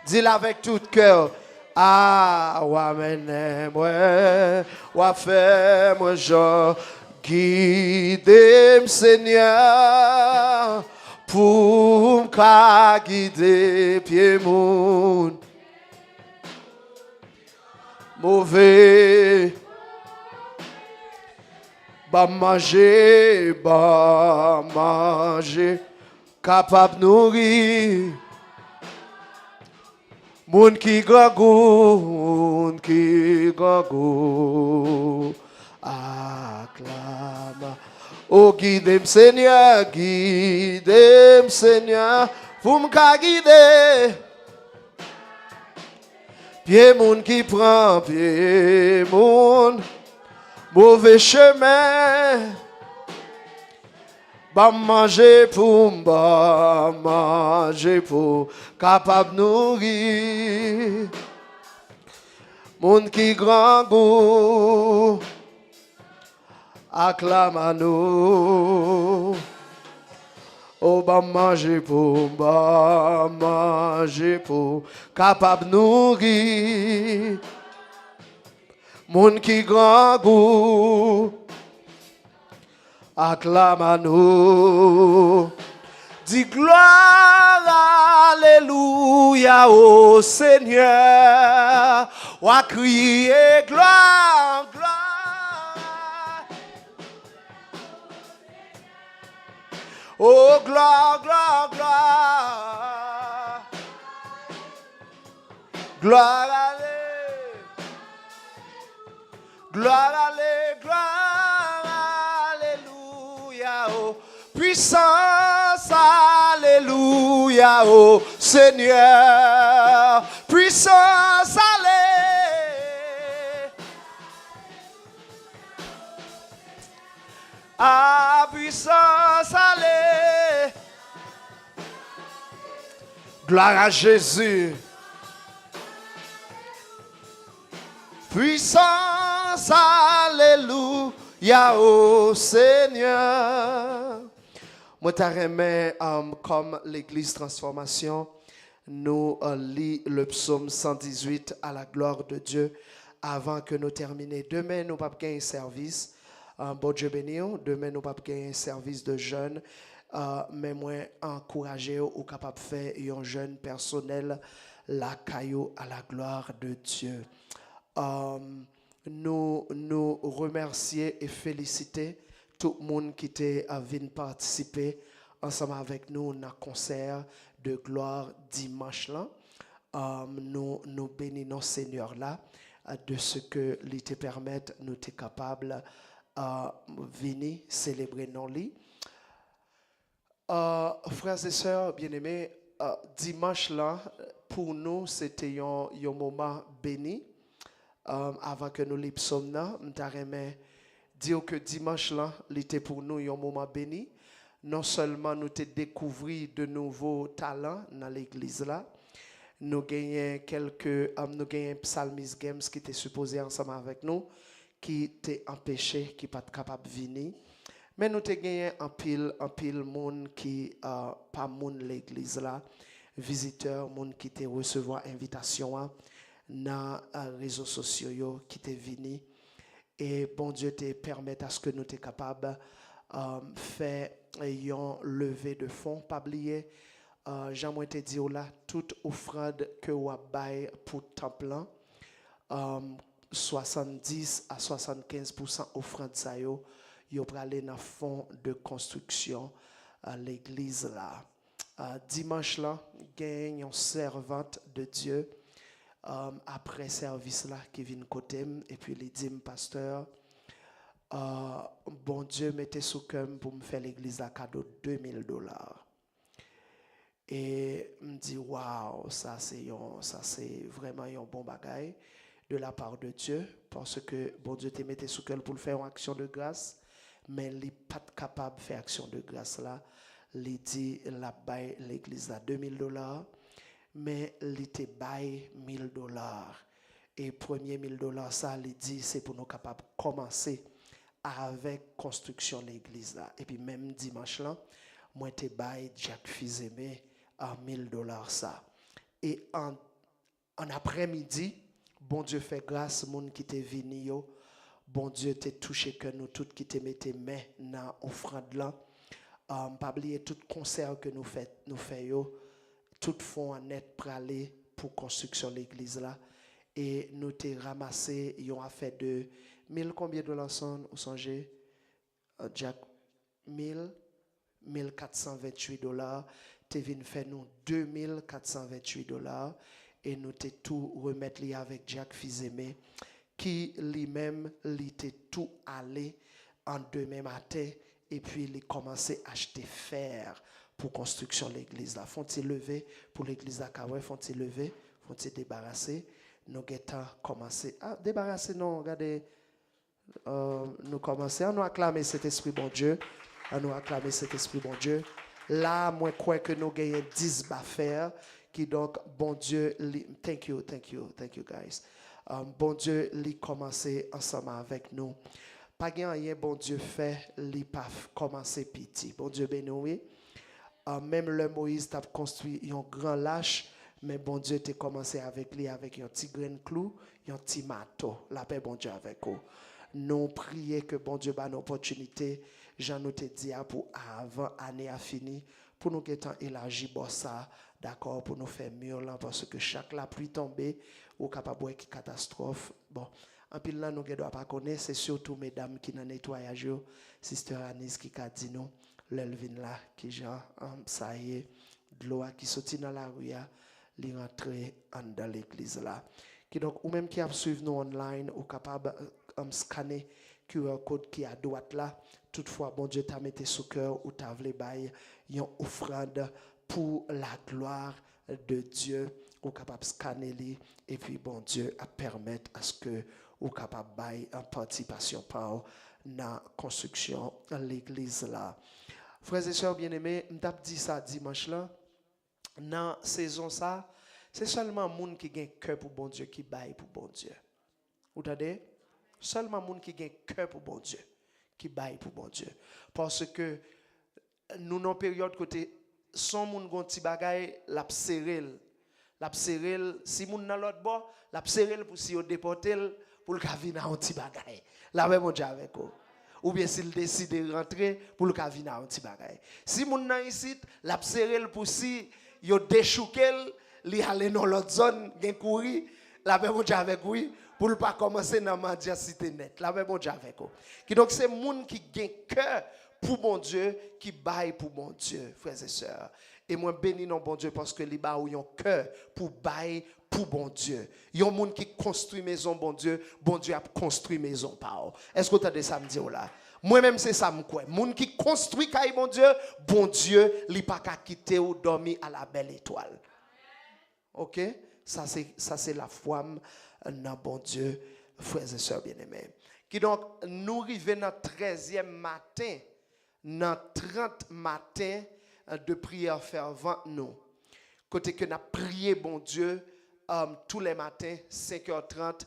Dis-le avec tout cœur. Ah, wa menem, wa femme Jean. Guide-moi, Seigneur, pour me guider, pied moun. Mauvais, ba manger, capable nourrir. Moun qui gagou, acclame. Oh, guide-moi, Seigneur, pour me guider. Pied moun qui prend, pied moun, mauvais chemin. Ba manger pour, capable nourrir. Moun qui grand goût, acclame à nous. Oh, ba manger pour, capable nourrir. Moun qui grand goût, acclame à nous. Dis gloire, alléluia au Seigneur. Ou à crier gloire, gloire. Oh, gloire, gloire, gloire. Gloire à gloire, alléluia, oh. Puissance, alléluia, oh Seigneur. Puissance, puissance, allez. À puissance, allez. Gloire à Jésus. Puissance, alléluia au Seigneur. Moi, t'arrêtais comme l'église Transformation, nous lit le psaume 118 à la gloire de Dieu avant que nous terminions. Demain, nous pas gagner service. Bon Dieu béni. Demain, nous pas gagner service de jeunes. Mais moi, encourager ou capable de faire un jeune personnel la caillou à la gloire de Dieu. Nous remercier et féliciter tout le monde qui était venu participer ensemble avec nous dans le concert de gloire dimanche là. Nous bénissons Seigneur là de ce que lui te permettre nous t'es capable venir célébrer nos lits. Frères et sœurs bien-aimés, dimanche là pour nous c'était un moment béni. Avant que nous les psaumes là, m'taremé dire que dimanche là, était pour nous un moment béni. Non seulement nous te découvrir de nouveaux talents dans l'église là, nous gagnons nous gagnons psalmist games qui étaient supposés ensemble avec nous, qui étaient empêchés, qui pas capable de venir. Mais nous te gagné un pile monde qui pas monde l'église là, visiteurs, monde qui te recevoir invitation dans les réseaux sociaux qui te venu et bon Dieu te permet à ce que nous te capable faire un levé de fonds pas oublier j'aimerais te dire là toute offrande que ou bail pour temple 70 à 75% offrande ça yo pour aller dans fond de construction à l'église là dimanche là gagne une servante de Dieu après service là qui vient côté et puis les dîmes pasteur bon Dieu mettez sous cœur pour me faire l'église à cadeau $2000 et me dit waouh ça c'est vraiment un bon bagage de la part de Dieu parce que bon Dieu te mettez sous cœur pour le faire en action de grâce mais il n'est pas capable de faire action de grâce là il dit la bail l'église à $2000 mais il était bail $1000 et premier $1000 ça il dit c'est pour nous capables de commencer avec construction de l'église là et puis même dimanche là moi te bail Jack Fizeme à $1000 ça et en après-midi bon Dieu fait grâce monde qui t'est venu yo bon Dieu t'est touché que nous toutes qui te mettez main dans offrande là pas oublier tout concert que nous fait yo tout fonds en net pour aller pour construction de l'église là et nous t'ai ramassé une affaire de 1000 combien de dollars sont vous songez Jack 1428 t'es venu faire nous $2428 et nous t'ai tout remettre li avec Jack Fizeme qui lui-même il était tout allé en demain matin et puis il commençait à acheter fer pour construction de l'église là font-ils lever pour l'église à Kawe font-ils lever font-ils débarrasser nous guettons commencer à débarrasser non regardez nous commencer à nous acclamer cet esprit bon Dieu à nous acclamer cet esprit bon Dieu là moi crois que nous gagnons 10 affaires qui donc bon Dieu thank you guys bon Dieu li commencer ensemble avec nous pas rien bon Dieu fait li pas commencer petit bon Dieu béni oui même le Moïse t'a construit un grand lâche mais bon Dieu t'a commencé avec lui avec un petit grain de clou un petit marteau la paix bon Dieu avec vous nous prions que bon Dieu ba une opportunité Jean nous te dit pour avant année a fini pour nous étant élargi ça d'accord pour nous faire mieux là parce que chaque la pluie tombée ou capable qui catastrophe bon en pile là nous doit pas connaître c'est surtout mesdames qui dans nettoyage sister Anis qui a dit nous l'elvin là qui genre ça y est de l'eau qui sorti dans la rue li rentrer dans l'église là qui donc ou même qui a suivre nous online ou capable scanner QR code qui à droite là toutefois bon Dieu t'a mis sous cœur ou t'a voulu bail une offrande pour la gloire de Dieu ou capable scanner li et puis bon Dieu a permettre à ce que ou capable bailler en participation par la construction de l'église là. Frères et sœurs bien-aimés, m't'a dit ça dimanche là, dans saison ça, c'est seulement monde qui gagne cœur pour bon Dieu qui baille pour bon Dieu. Vous entendez? Seulement monde qui gagne cœur pour bon Dieu qui baille pour bon Dieu. Parce que nous dans période côté son monde gon ti bagay l'a serrel. L'a serrel si moun dans l'autre bord, l'a serrel pour si yo déporter pour le venir un petit bagay. La même mon Dieu avec vous. Ou bien s'il décide de rentrer pour le venir un petit bagay. Si moun nan ici, l'a serrel pour si yo déchoukel, li aller dans l'autre zone, gen courir, la même mon Dieu avec vous pour ne pas commencer dans mendiacité net. La même mon Dieu avec vous. Qui donc c'est moun qui gen cœur pour mon Dieu, qui baille pour mon Dieu, frères et sœurs. Et moi bénis non bon Dieu parce que les ba ou yon cœur pour bailler pour bon Dieu. Yon moun qui construit maison bon Dieu a construit maison par. Est-ce que tu as des samedis là? Moi-même c'est ça m'kwe. Moun qui construit kay bon Dieu, li pa ka quitter ou dormir à la belle étoile. OK? Ça c'est la foi dans bon Dieu, frères et sœurs bien-aimés. Qui donc nous arrivons dans 13e matin, dans 30 matin de prière fervente nous. Côté que nous prié bon Dieu tous les matins 5h30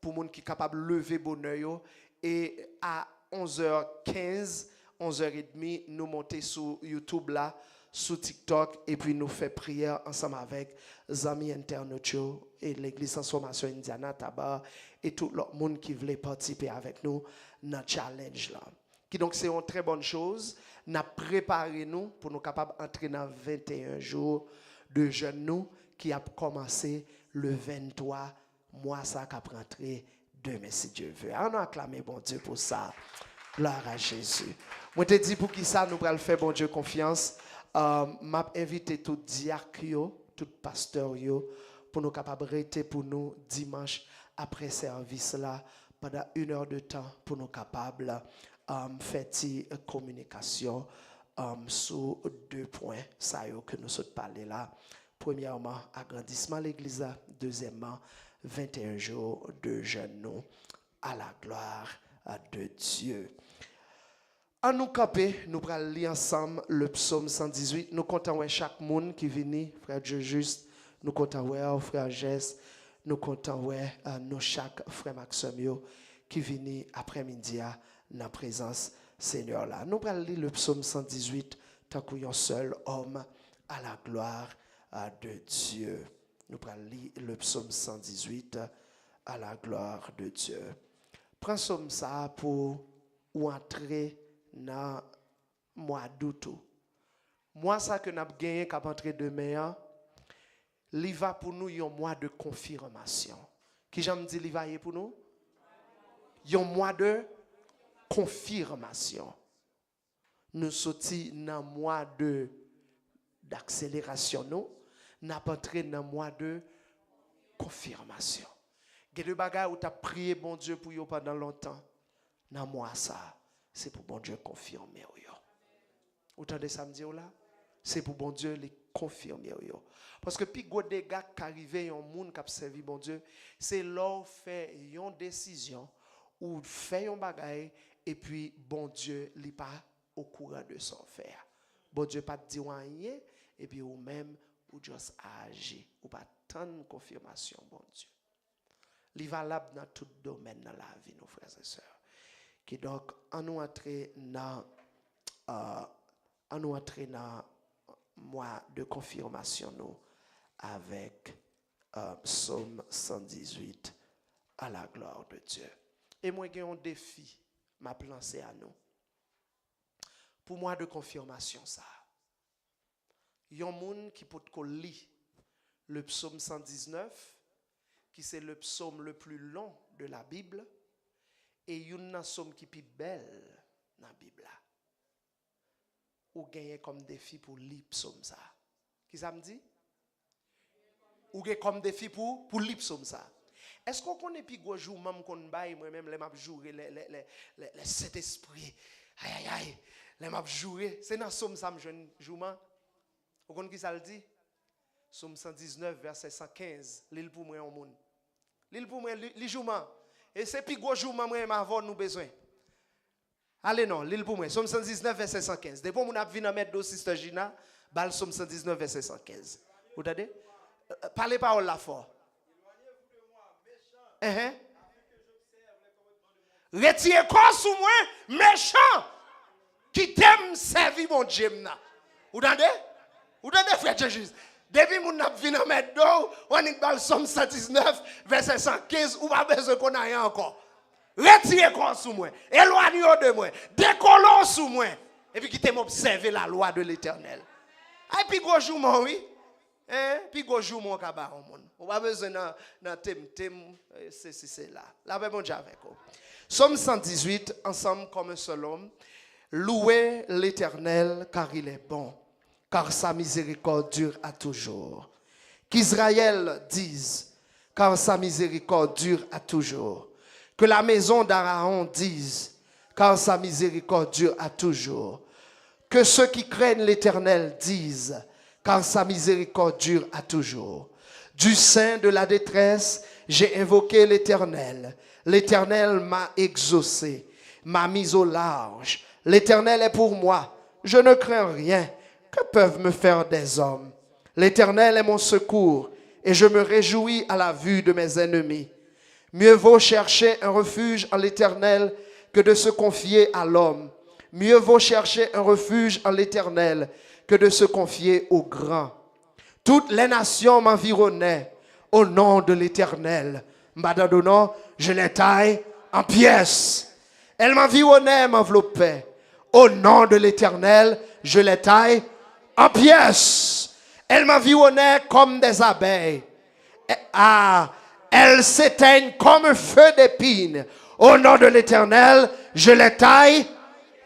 pour moun qui capable lever bonheur et à 11h15, 11h30 nous monter sur YouTube là, sur TikTok et puis nous fait prière ensemble avec les amis internautes et l'église Transformation Indiana Tabar et tout le monde qui voulait participer avec nous dans le challenge là. Qui donc c'est une très bonne chose. Nous préparé nous pour nous capables d'entrer dans 21 jours de jeûne nous qui a commencé le 23 mois ça qui a rentré demain si Dieu veut. On a acclamé bon Dieu pour ça. Gloire à Jésus. Moi te dis pour qui ça nous allons faire bon Dieu confiance. M'a invité tout diacre tout pasteur pour nous capables rester pour nous dimanche après service là pendant 1 heure de temps pour nous capables faire une communication sur 2 points ça que nous sommes parlé là. Premièrement, agrandissement de l'église, deuxièmement, 21 jours de jeûne nous à la gloire de Dieu. En nous camper, nous allons lire ensemble le psaume 118. Nous comptons chaque monde qui vient, frère Dieu juste, nous comptons frère Jess, nous comptons nous chaque frère Maxime qui vient après-midi dans la présence Seigneur là. Nous allons lire le psaume 118 tant qu'un seul homme à la gloire de Dieu. Nous allons lire le psaume 118 à la gloire de Dieu. Prends somme ça pour entrer dans le mois d'août. Moi, ça que nous avons gagné qu'à entrer demain, il va pour nous un mois de confirmation. Qui j'aime dire, il va pour nous? Un mois de confirmation. Nous sortis dans le mois d'accélération. Nous avons entré dans le mois de confirmation. Il y a des bagages où tu as prié bon Dieu pour eux pendant longtemps. Dans moi ça, c'est pour bon Dieu confirmer. Vous entendez ça me dire là? C'est pour bon Dieu les confirmer. Parce que puis gros dégâts qui arrivent un monde qui a servi bon Dieu, c'est là fait une décision ou fait un bagage et puis bon Dieu n'est pas au courant de son faire. Bon Dieu pas dit rien et puis ou même ou juste agir ou pas tant de confirmation bon Dieu. Il valable dans tout domaine dans la vie, nos frères et sœurs. Qui donc, en nous entrer dans mois de confirmation, nous, avec Psaume 118, à la gloire de Dieu. Et moi, j'ai un défi, m'a lancé à nous. Pour moi, de confirmation, ça. Il y a un monde qui peut lire le Psaume 119, qui c'est le psaume le plus long de la Bible, et il y a un psaume qui est plus belle dans la Bible. Ou gagner comme défi pour lire psaume ça. Qui ça me dit? Ou gagner comme défi pour lire psaume ça. Est-ce qu'on connaît plus gros jour même qu'on baille moi-même les m'a jouer les cet esprit. Aïe aïe aïe, les m'a jouer, c'est dans psaume ça me jeune jour. Vous connaissez qui ça le dit? Somme 119, verset 115. L'île pour moi, on monde. L'île pour moi, l'île jouement. Et c'est plus gros jouement, moi, m'avons nous besoin. Allez, non, l'île pour moi. Somme 119, verset 115. Depuis qu'on a vu dans mettre dos, Sister Gina, bal Somme 119, verset 115. Vous entendez? Parlez parole là fort. Retirez quoi sous moi, méchant, qui t'aime servir mon Dieu. Vous entendez? Vous entendez, frère Jésus? Depuis que nous avons vu dans mettre dos, on est dans le Somme 119, verset 115, ou pas besoin qu'on aille encore. Retirez quoi sous moi, éloignez-vous de moi, décollons sous moi, et puis quittez m'observer la loi de l'Éternel. Et puis gros jour, oui. Puis gros jour, mon cabaret, on va besoin d'un thème, c'est là. Là, ben bon Dieu avec vous. Somme 118, ensemble comme un seul homme. Louez l'Éternel car il est bon, car sa miséricorde dure à toujours. Qu'Israël dise, car sa miséricorde dure à toujours. Que la maison d'Aaron dise, car sa miséricorde dure à toujours. Que ceux qui craignent l'Éternel disent, car sa miséricorde dure à toujours. Du sein de la détresse, j'ai invoqué l'Éternel. L'Éternel m'a exaucé, m'a mis au large. L'Éternel est pour moi, je ne crains rien. Que peuvent me faire des hommes? L'Éternel est mon secours, et je me réjouis à la vue de mes ennemis. Mieux vaut chercher un refuge en l'Éternel que de se confier à l'homme. Mieux vaut chercher un refuge en l'Éternel que de se confier au grand. Toutes les nations m'environnaient au nom de l'Éternel. M'adonnant, je les taille en pièces. Elles m'environnaient, m'enveloppaient. Au nom de l'Éternel, je les taille en pièces. Elles m'environnaient comme des abeilles. Elles s'éteignent comme un feu d'épine. Au nom de l'Éternel, je les taille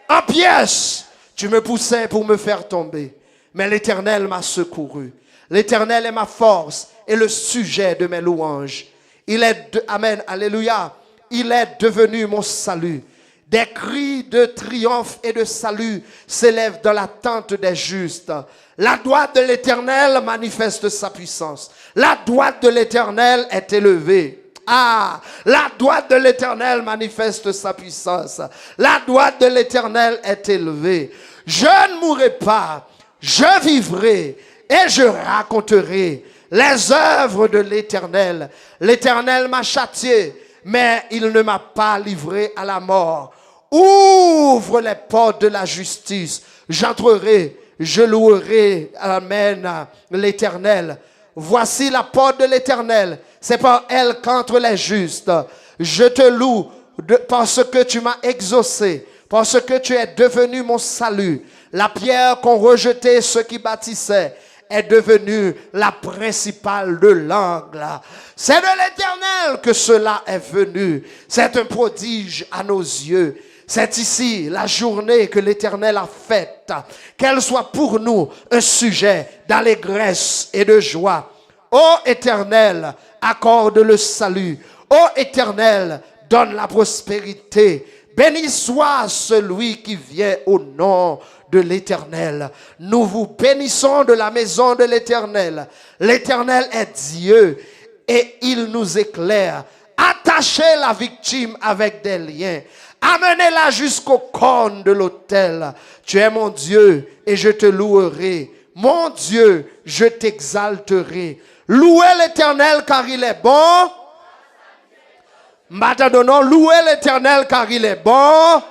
en pièces. Tu me poussais pour me faire tomber, mais l'Éternel m'a secouru. L'Éternel est ma force et le sujet de mes louanges. Amen, alléluia. Il est devenu mon salut. Des cris de triomphe et de salut s'élèvent dans la tente des justes. La droite de l'Éternel manifeste sa puissance. La droite de l'Éternel est élevée. La droite de l'Éternel manifeste sa puissance. La droite de l'Éternel est élevée. Je ne mourrai pas, je vivrai et je raconterai les œuvres de l'Éternel. L'Éternel m'a châtié, mais il ne m'a pas livré à la mort. Ouvre les portes de la justice. J'entrerai, je louerai, amen, l'Éternel. Voici la porte de l'Éternel. C'est par elle qu'entrent les justes. Je te loue parce que tu m'as exaucé, parce que tu es devenu mon salut. La pierre qu'ont rejetée ceux qui bâtissaient est devenue la principale de l'angle. C'est de l'Éternel que cela est venu. C'est un prodige à nos yeux. C'est ici la journée que l'Éternel a faite. Qu'elle soit pour nous un sujet d'allégresse et de joie. Ô Éternel, accorde le salut. Ô Éternel, donne la prospérité. Béni soit celui qui vient au nom de l'Éternel. Nous vous bénissons de la maison de l'Éternel. L'Éternel est Dieu et il nous éclaire. Attachez la victime avec des liens. Amenez-la jusqu'au cône de l'autel. Tu es mon Dieu et je te louerai. Mon Dieu, je t'exalterai. Louez l'Éternel car il est bon. Maintenant, louez l'Éternel car il est bon.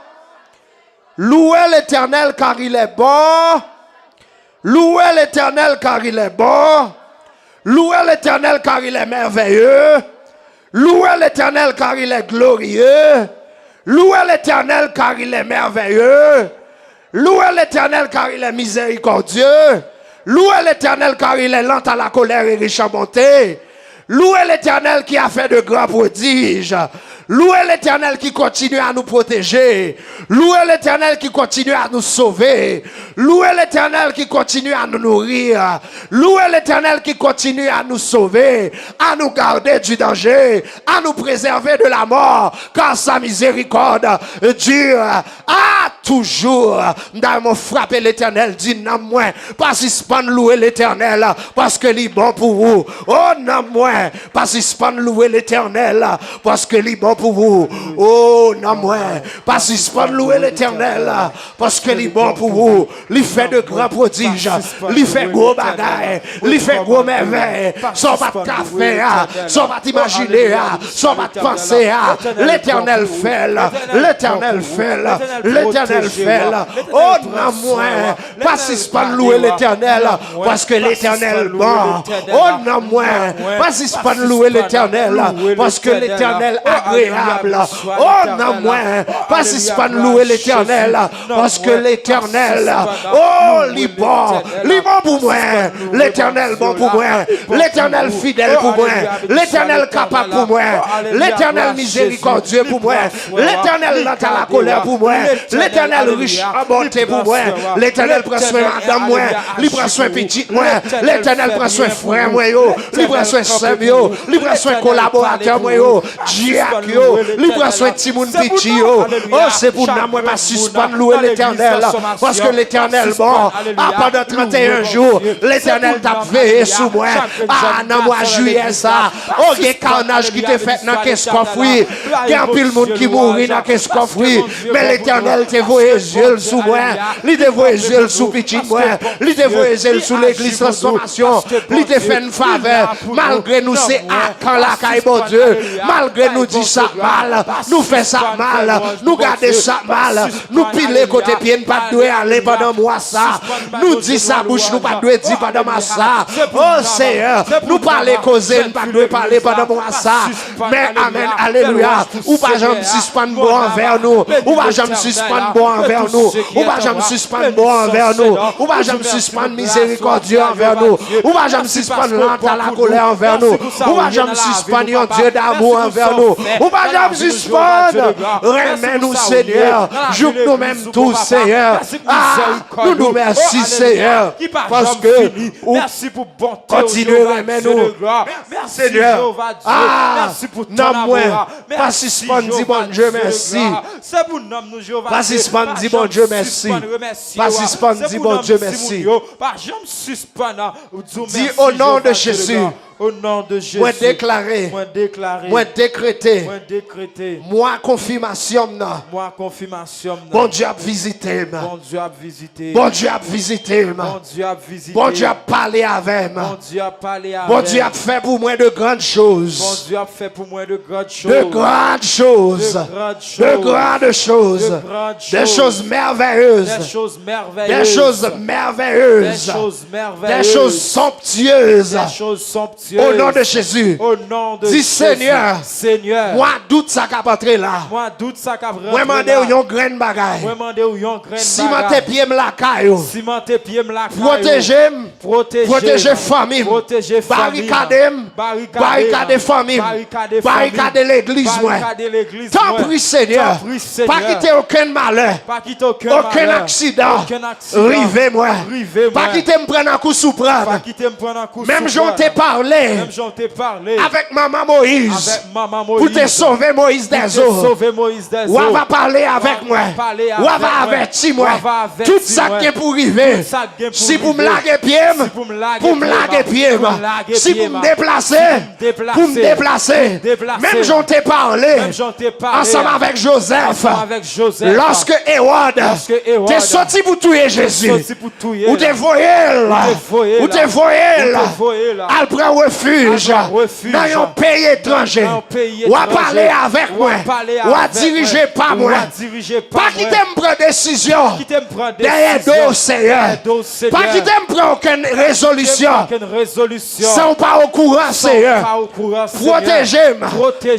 Louez l'Éternel car il est bon. Louez l'Éternel car il est bon. Louez l'Éternel car il est merveilleux. Louez l'Éternel car il est glorieux. Louez l'Éternel car il est merveilleux. Louez l'Éternel car il est miséricordieux. Louez l'Éternel car il est lent à la colère et riche en bonté. Louez l'Éternel qui a fait de grands prodiges. Louez l'Éternel qui continue à nous protéger. Louez l'Éternel qui continue à nous sauver. Louez l'Éternel qui continue à nous nourrir. Louez l'Éternel qui continue à nous sauver, à nous garder du danger, à nous préserver de la mort, car sa miséricorde dure à toujours. Nous frapper l'Éternel, dit non moins, pas si louer l'Éternel, parce que il est bon pour vous. Oh non moins, pas si louer l'Éternel, parce que il est bon pour vous. Oh non moins, pas si louer l'Éternel, parce que il est bon pour vous. Il fait de grands prodiges, il fait gros bagailles, il fait gros merveilles, sans pas de café, sans pas d'imaginer, sans pas de penser. L'Éternel fait, l'Éternel fait, l'Éternel fait. Oh non moins, pas si louer l'Éternel, parce que l'Éternel bon. Oh non moins, pas si louer l'Éternel, parce que l'Éternel agréable. Oh non moins, pas si louer l'Éternel, parce que l'Éternel, oh bon pour moi, l'Éternel bon pour moi, l'Éternel fidèle pour moi, l'Éternel capable pour moi, l'Éternel miséricordieux pour moi, l'Éternel lent à la colère pour moi, l'Éternel riche en bonté pour moi, l'Éternel prend soin de madame moi, il prend soin petit moi, l'Éternel prend soin frère moi yo, il prend soin sœur yo, il prend soin collaborateur moi yo, Diak yo, il prend soin Timoun petit yo. Oh c'est pour nous moi pas suspendre louer l'Éternel parce que l'Éternel bon, pendant 31 jours, l'Éternel t'a veillé sous moi. Ah non mois juillet ça. Oh il y a carnage qui t'est fait dans qu'est-ce qu'on fruit. Il y a un pile monde qui mourit dans qu'est-ce qu'on fruit. Mais l'Éternel t'a voyé yeux sous moi. Il t'a voyé yeux sous petit moi. Il t'a voyé yeux sous l'église transformation. Il t'a fait une faveur. Malgré nous c'est à quand la caille bon Dieu. Malgré nous dit ça mal. Nous fait ça mal. Nous garder ça mal. Nous piler côté pied pas doué aller pendant moi ça. Nous dit ça bouche nous pas doué dire pendant moi ça. Oh Seigneur, nous parler causer pas doué parler pendant moi ça. Mais amen, alléluia. Ou pas jamais suspendre bon envers nous. Ou pas jamais suspendre bon envers nous. Ou pas jamais suspendre bon envers nous. Ou pas jamais suspendre miséricordieux envers nous. Ou pas jamais suspendre lent à la colère envers nous. Ou pas jamais suspendre un Dieu d'amour envers nous. Ou pas jamais suspendre. Remets-nous Seigneur. Joue nous-mêmes tous Seigneur. Nous nous merci Seigneur. Parce que merci pour bonté. Continuez remets-nous. Merci Seigneur. Merci pour ton amour. Pas suspendre dit bon Dieu merci. C'est pour nous nous Jéhovah. Pas suspendre dit bon Dieu merci. Pas suspendre dit bon Dieu merci. Pas jamais suspendre. Dis au nom de Jésus. Au nom de Jésus. Moi déclaré. Moi décrété. Moi confirmation. Moi confirmation. Bon Dieu a visité. Bon Dieu a visité. Bon Dieu a visité. Bon Dieu a visité. Bon Dieu a parlé avec moi. Bon Dieu a parlé avec. Bon Dieu a fait pour moi de grandes choses. Bon Dieu a fait pour moi de grandes choses. De grandes choses. De grandes choses. Des choses merveilleuses. Des choses merveilleuses. Des choses merveilleuses. Des choses merveilleuses. Des choses somptueuses. Des choses somptueuses. Au nom de Jésus. Au nom de Dis Jésus. Seigneur. Seigneur. Moi doute ça qu'a entré là. Moi doute ça qu'a rentré. Moi mandé ou yon grain bagaille. Moi mandé ou yon grain bagaille. Cimenter pied me la caillou. Cimenter pied me la caillou. Protéger famille. Protéger famille. Barricader famille. Barricader l'église moi. Tant prie Seigneur. Pas quitter aucun malheur. Aucun accident. Rive moi. Pas quitter me prendre un coup sous prendre. Même j'en t'ai parlé. Avec maman Moïse. Pour te sauver Moïse des eaux. Ou va parler avec moi. Ou va avertir moi. Tout ça qui est pour arriver. Si vous me laguez pied, pour me laguer pied. Si vous me déplacez, pour me déplacer. Même j'en t'ai parlé. Ensemble avec Joseph. Lorsque Hérode t'es sorti pour tuer Jésus. Ou t'es voyé. Ou t'es voyé. Elle prend refuge dans un pays étranger. Ou à parler avec moi. Ou à diriger par moi. Pas qui t'aime prendre décision derrière dos Seigneur. Pas qui t'aime prendre aucune une résolution. résolution. Sans pas au courant, Seigneur. Pas au courant, Seigneur. Protégez-moi.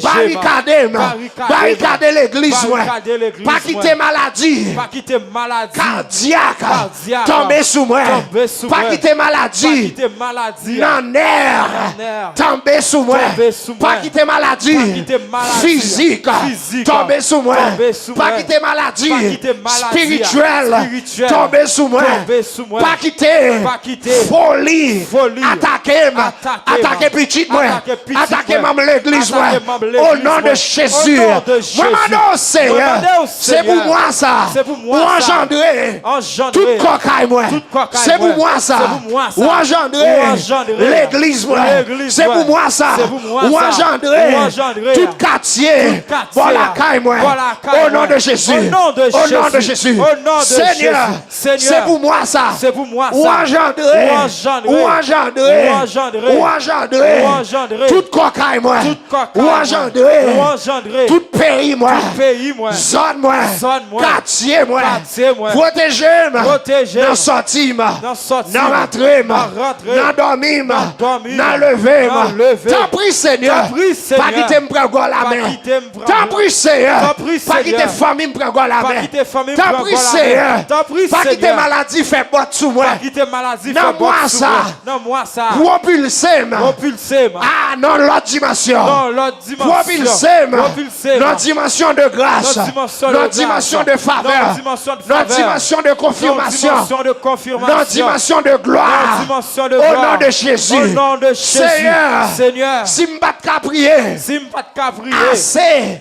Barricadez-moi. Barricadez l'église, moi. Barricadez l'église, Pas quitter maladie. Pas quitter maladie. Cardiaque. Tomber sous moi. Tomber sous Pas moi. quitter Pas maladie. quitter maladie. Non, nerf. nerf. Tomber sous moi. Tomber sous moi. Pas quitter maladie. Pas quitter maladie. Physique. Physique. Tomber sous moi. Tomber sous Pas moi. quitter maladie. Pas quitter maladie. Spirituelle. Spirituelle. Tomber sous moi. Tomber sous moi. Pas quitter. Pas quitter. Folie. Folie. Attaquez-moi. Attaquez petite moi. Attaquez petite Attaquez moi. membre l'église moi. Attaquez membre Au l'église, nom de moi. Jésus. Au nom de Jésus. Moi m'en Seigneur. Moi, C'est pour Seigneur. moi ça. C'est pour moi Ou ça. engendrer. Engendrer. Toute cocaille moi. Toute cocaille, C'est pour moi. moi ça. C'est pour moi ça. Ou engendrer. Ou engendrer. L'église moi. L'église, C'est moi. pour moi ça. C'est pour moi Ou ça. engendrer. Ou engendrer. Tout quartier. Tout quartier. Voilà caille moi. Voilà caille, Au nom moi. de Jésus. Au nom de Au nom de Jésus. Jésus. Au nom de Seigneur. Jésus. Seigneur. C'est pour moi ça. C'est pour moi Ou ça. engendrer. Ou engendrer. Ou engendrer. Ou engendrer. Ou engendrer. Ou engendrer. Toute cocaille moi. Toute cocaille, Ou moi. engendrer. Ou engendrer. Tout pays moi. Pays, moi. Zone moi. Zone, moi. Quartier moi. Quartier, moi. Protégez-moi. Protégez-moi. Dans sortie moi. Dans sortie, Dans moi. rentrée moi. Dans rentrée. Dans dormir moi. Dans dormir, Dans moi. lever Dans moi. lever. T'en prie Seigneur. T'en prie, Seigneur. Pas quitter me prendre la Pas main. quitter me prendre T'en prie Seigneur. T'en prie, Pas quitter Seigneur. famille me prendre la Pas main. quitter famille, T'en prendre prie la Seigneur. main. T'en prie, Pas quitter Seigneur. maladie fait boîte sous moi. Pas quitter maladie. Non, fait moi bon sous ça. moi. Non, moi ça. Propulsez moi. Propulsé, moi. Ah non, l'autre dimension. Dans l'autre dimension. Propulsez moi. Propulsé, moi. Notre dimension de grâce. Notre dimension de Notre grâce. dimension de faveur. Notre dimension de faveur. Notre dimension de confirmation. Notre dimension de confirmation. Notre dimension de gloire. Notre dimension de Au gloire. nom de Jésus. Au nom de Jésus. Seigneur. Seigneur. Si je ne pas de prier. Si je pas de cas prier. Assez.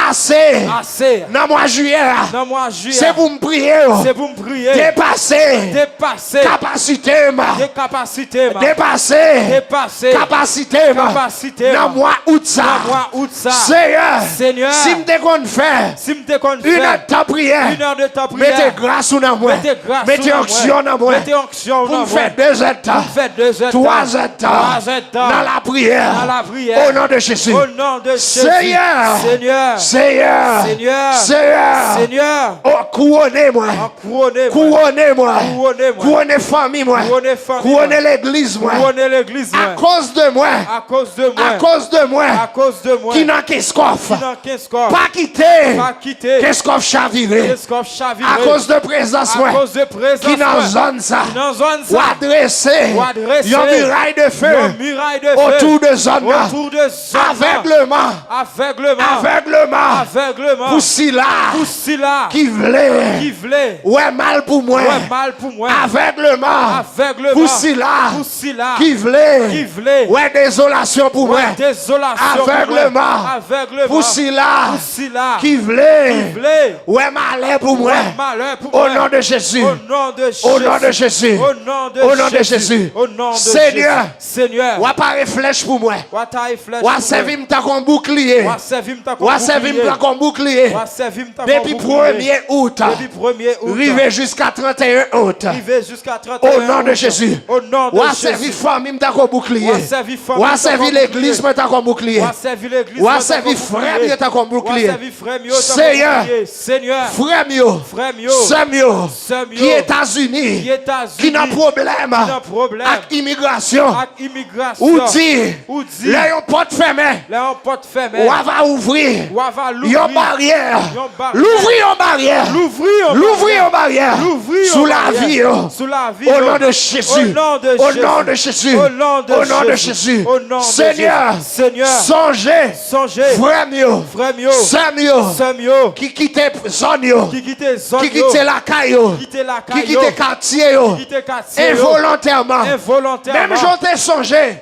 Assez. Assez. Dans mois juillet. Dans moi juillet. C'est pour me prier. C'est pour me prier. Dépasser. Dépasser. Capacité. Des capacités. ma. Dépasser. Dépasser. Capacité. Capacité. Dans mois août ça. Dans moi août ça. Seigneur. Seigneur. Si me déconne faire. Si me déconne Une heure faire. de temps prière. Une heure de temps prière. Mettez grâce dans moi. Mettez grâce Mettez sur onction dans moi. Mettez onction Pour dans me moi. faire 2 heures de temps. Pour faire 2 heures de 3 temps. heures de temps. 3 heures de temps. Dans la prière. Dans la prière. Au nom de Jésus. Au nom de Jésus. Seigneur. Seigneur. Seigneur. Seigneur. Seigneur. Seigneur. Oh, couronnez-moi. Couronnez-moi. Couronnez-moi. Couronnez-moi. Couronnez famille, moi. Couronnez famille, Couronnez l'église, moi. Couronnez l'église, À moi. cause de moi. À cause de moi. À cause de moi. À cause de moi. Qui n'a qu'est-ce qu'on fait. Qui n'a qu'est-ce qu'on Pas quitter. Pas quitter. Qu'est-ce qu'on chaviré. Qu'est-ce qu'on chaviré. À cause de présence, À moi. cause de présence, Qui dans moi. zone ça. Qui dans zone Ou ça. adresser. Ou adresser. Une muraille de feu. Une muraille de feu. Autour de zone là. Autour de zone. Aveuglement. Aveuglement. Aveuglement. Aveuglement. Pour si là. Pour si là. Qui voulait. Qui voulait. Ouais, mal pour moi. Ouais, mal pour moi. Aveuglement. Aveuglement. Pour si là. Pour si là. Qui voulait. Qui voulait. Ouais, désolation pour moi. Ouais, désolation. pour Aveuglement. moi. Aveuglement. Pour si là. Pour si là. Qui voulait. Qui voulait. Ouais, malheur pour moi. Ouais, malheur pour Au moi. nom de Jésus. Au nom de Jésus. Au nom de Jésus. Au nom de Au nom de Jésus. Jésus. Au nom de Seigneur. Jésus. Seigneur. Ou pas flèche pour moi. Wa taille flèche. Ou servir m'ta comme bouclier. Wa servir m'ta Ou servir m'ta comme bouclier. Wa servir m'ta Depuis 1er août. Depuis 1er août. Rivé jusqu'à 31 août. Rivé jusqu'à 31 Au nom de Jésus. Au nom de Ou Jésus. servir famille m'ta comme bouclier. Wa servir famille. Ou servir l'église m'ta comme bouclier. Wa servir l'église. Ou servir frère m'ta comme bouclier. Wa servir frère m'ta Seigneur. Seigneur. Frère m'yo. Frère m'yo. Sœur m'yo. Sœur m'yo. Qui États-Unis. Qui États-Unis. Qui n'a problème. Qui n'a problème. Avec immigration. Avec immigration. Ou dit. Ou dit. Là yon porte fermée. Là on porte fermée. Ou va ouvrir. Ou va l'ouvrir. Yon barrière. Yon barrière. L'ouvrir en barrière. L'ouvrir. L'ouvrir en barrière. L'ouvrir Sous la vie. Sous la vie. Au nom de Jésus. Au nom de Au Jésus. nom de Jésus. Au nom de Au nom de Jésus. Jésus. Au nom de Seigneur. Jésus. Seigneur. Songez. Songez. Frère mio. Frère mio. Sœur mio. Sœur mio. Qui quitte zone yo. Qui quitte zone Qui quitte la caille yo. Qui quitte la Qui caille quitte quartier yo. Qui quitte quartier Involontairement. Involontairement. Même j'en ai songé.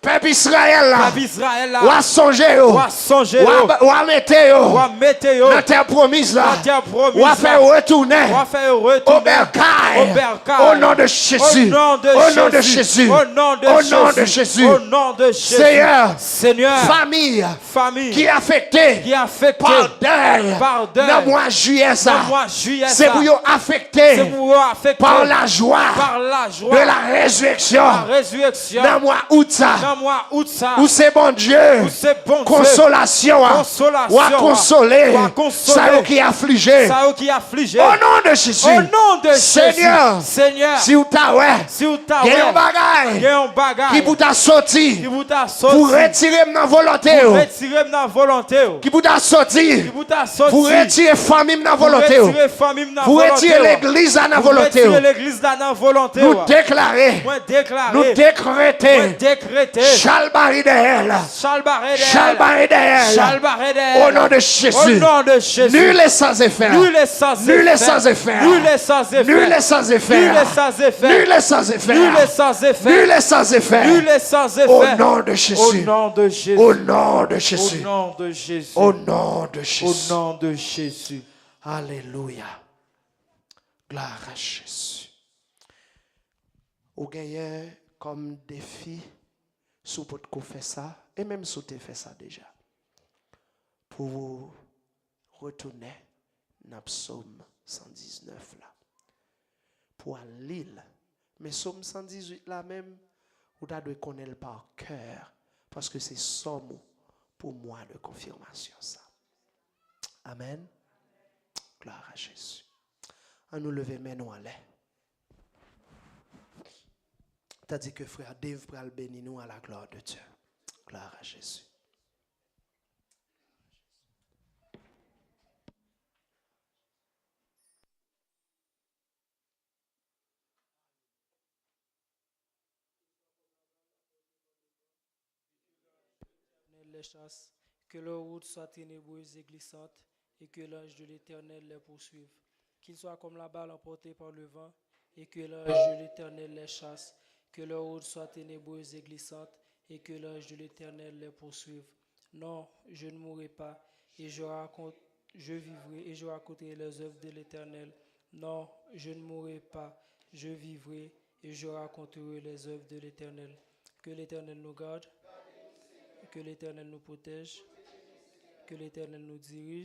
Peuple Israël là. Peuple Israël là. Ou a songé yo. Ou a songé yo. Ou a mette yo. Ou a mette yo. Dans terre promise là. Dans terre promise Ou a fait retourner. Ou a fait retourner. Au bercail. Au bercail. Au nom de Jésus. Au nom de Au nom de Jésus. Jésus. Au nom de Au Jésus. nom de Jésus. Au nom de Jésus. Seigneur. Seigneur. Famille. Famille. Qui est affectée. Qui est affectée. Par deuil. Par deuil. Dans le mois juillet ça. Dans le mois juillet C'est ça. pour vous affecter. C'est pour vous affecter. Par la joie. Par la joie. De la résurrection. La résurrection. Dans le mois août ça. Dans Dans mois août ça. Où c'est bon Dieu. Où c'est bon Dieu. Consolation. Consolation. Ou à consoler. Ou à consoler. Ça qui est affligé. Ça qui est affligé. Au nom de Jésus. Au nom de Seigneur. Jésus. Seigneur. Si vous t'as ouais. Si vous t'as Il y a un bagage. Qui vous t'a sorti. Qui vous t'a sorti. Pour retirer ma volonté. Pour retirer ma volonté. Qui vous t'a sorti. Qui vous t'a sorti. Pour retirer famille ma volonté. Pour retirer famille ma pour volonté. retirer l'église à la volonté. Pour retirer l'église à la volonté. Nous déclarer. Nous décréter. Chalbarideel. Au nom de Jésus. Au nom de Jésus. Nul est sans effet. Nul est sans effet. Nul est sans effet. Nul est sans effet. Nul est sans effet. Nul est sans effet. Nul est sans effet. Nul est sans effet. Nul est sans effet. Nul est sans effet. Au nom de Jésus. Au nom de Jésus. Au nom de Jésus. Au nom de Jésus. Au nom de Jésus. Au nom de Jésus. Alléluia. Gloire à Jésus. Ou gagnez comme défi, sous votre coup fait ça, et même sous tu fait ça déjà, pour vous retourner dans Psaume 119 là, pour aller l'île. Mais Psaume 118 là même, vous devez connaître par cœur, parce que c'est somme pour moi de confirmation ça. Amen. Gloire à Jésus. On nous lever maintenant à l'air. T'as dit que frère Dave pral bénir nous à la gloire de Dieu. Gloire à Jésus. Les chasse, que leur route soit ténébreuse et glissante, et que l'ange de l'Éternel les poursuive. Qu'ils soient comme la balle emportée par le vent, et que l'ange de l'Éternel les chasse. Que leur route soit ténébreuse et glissante, et que l'ange de l'Éternel les poursuive. Non, je ne mourrai pas, et je vivrai, et je raconterai les œuvres de l'Éternel. Non, je ne mourrai pas, je vivrai, et je raconterai les œuvres de l'Éternel. Que l'Éternel nous garde, que l'Éternel nous protège, que l'Éternel nous dirige,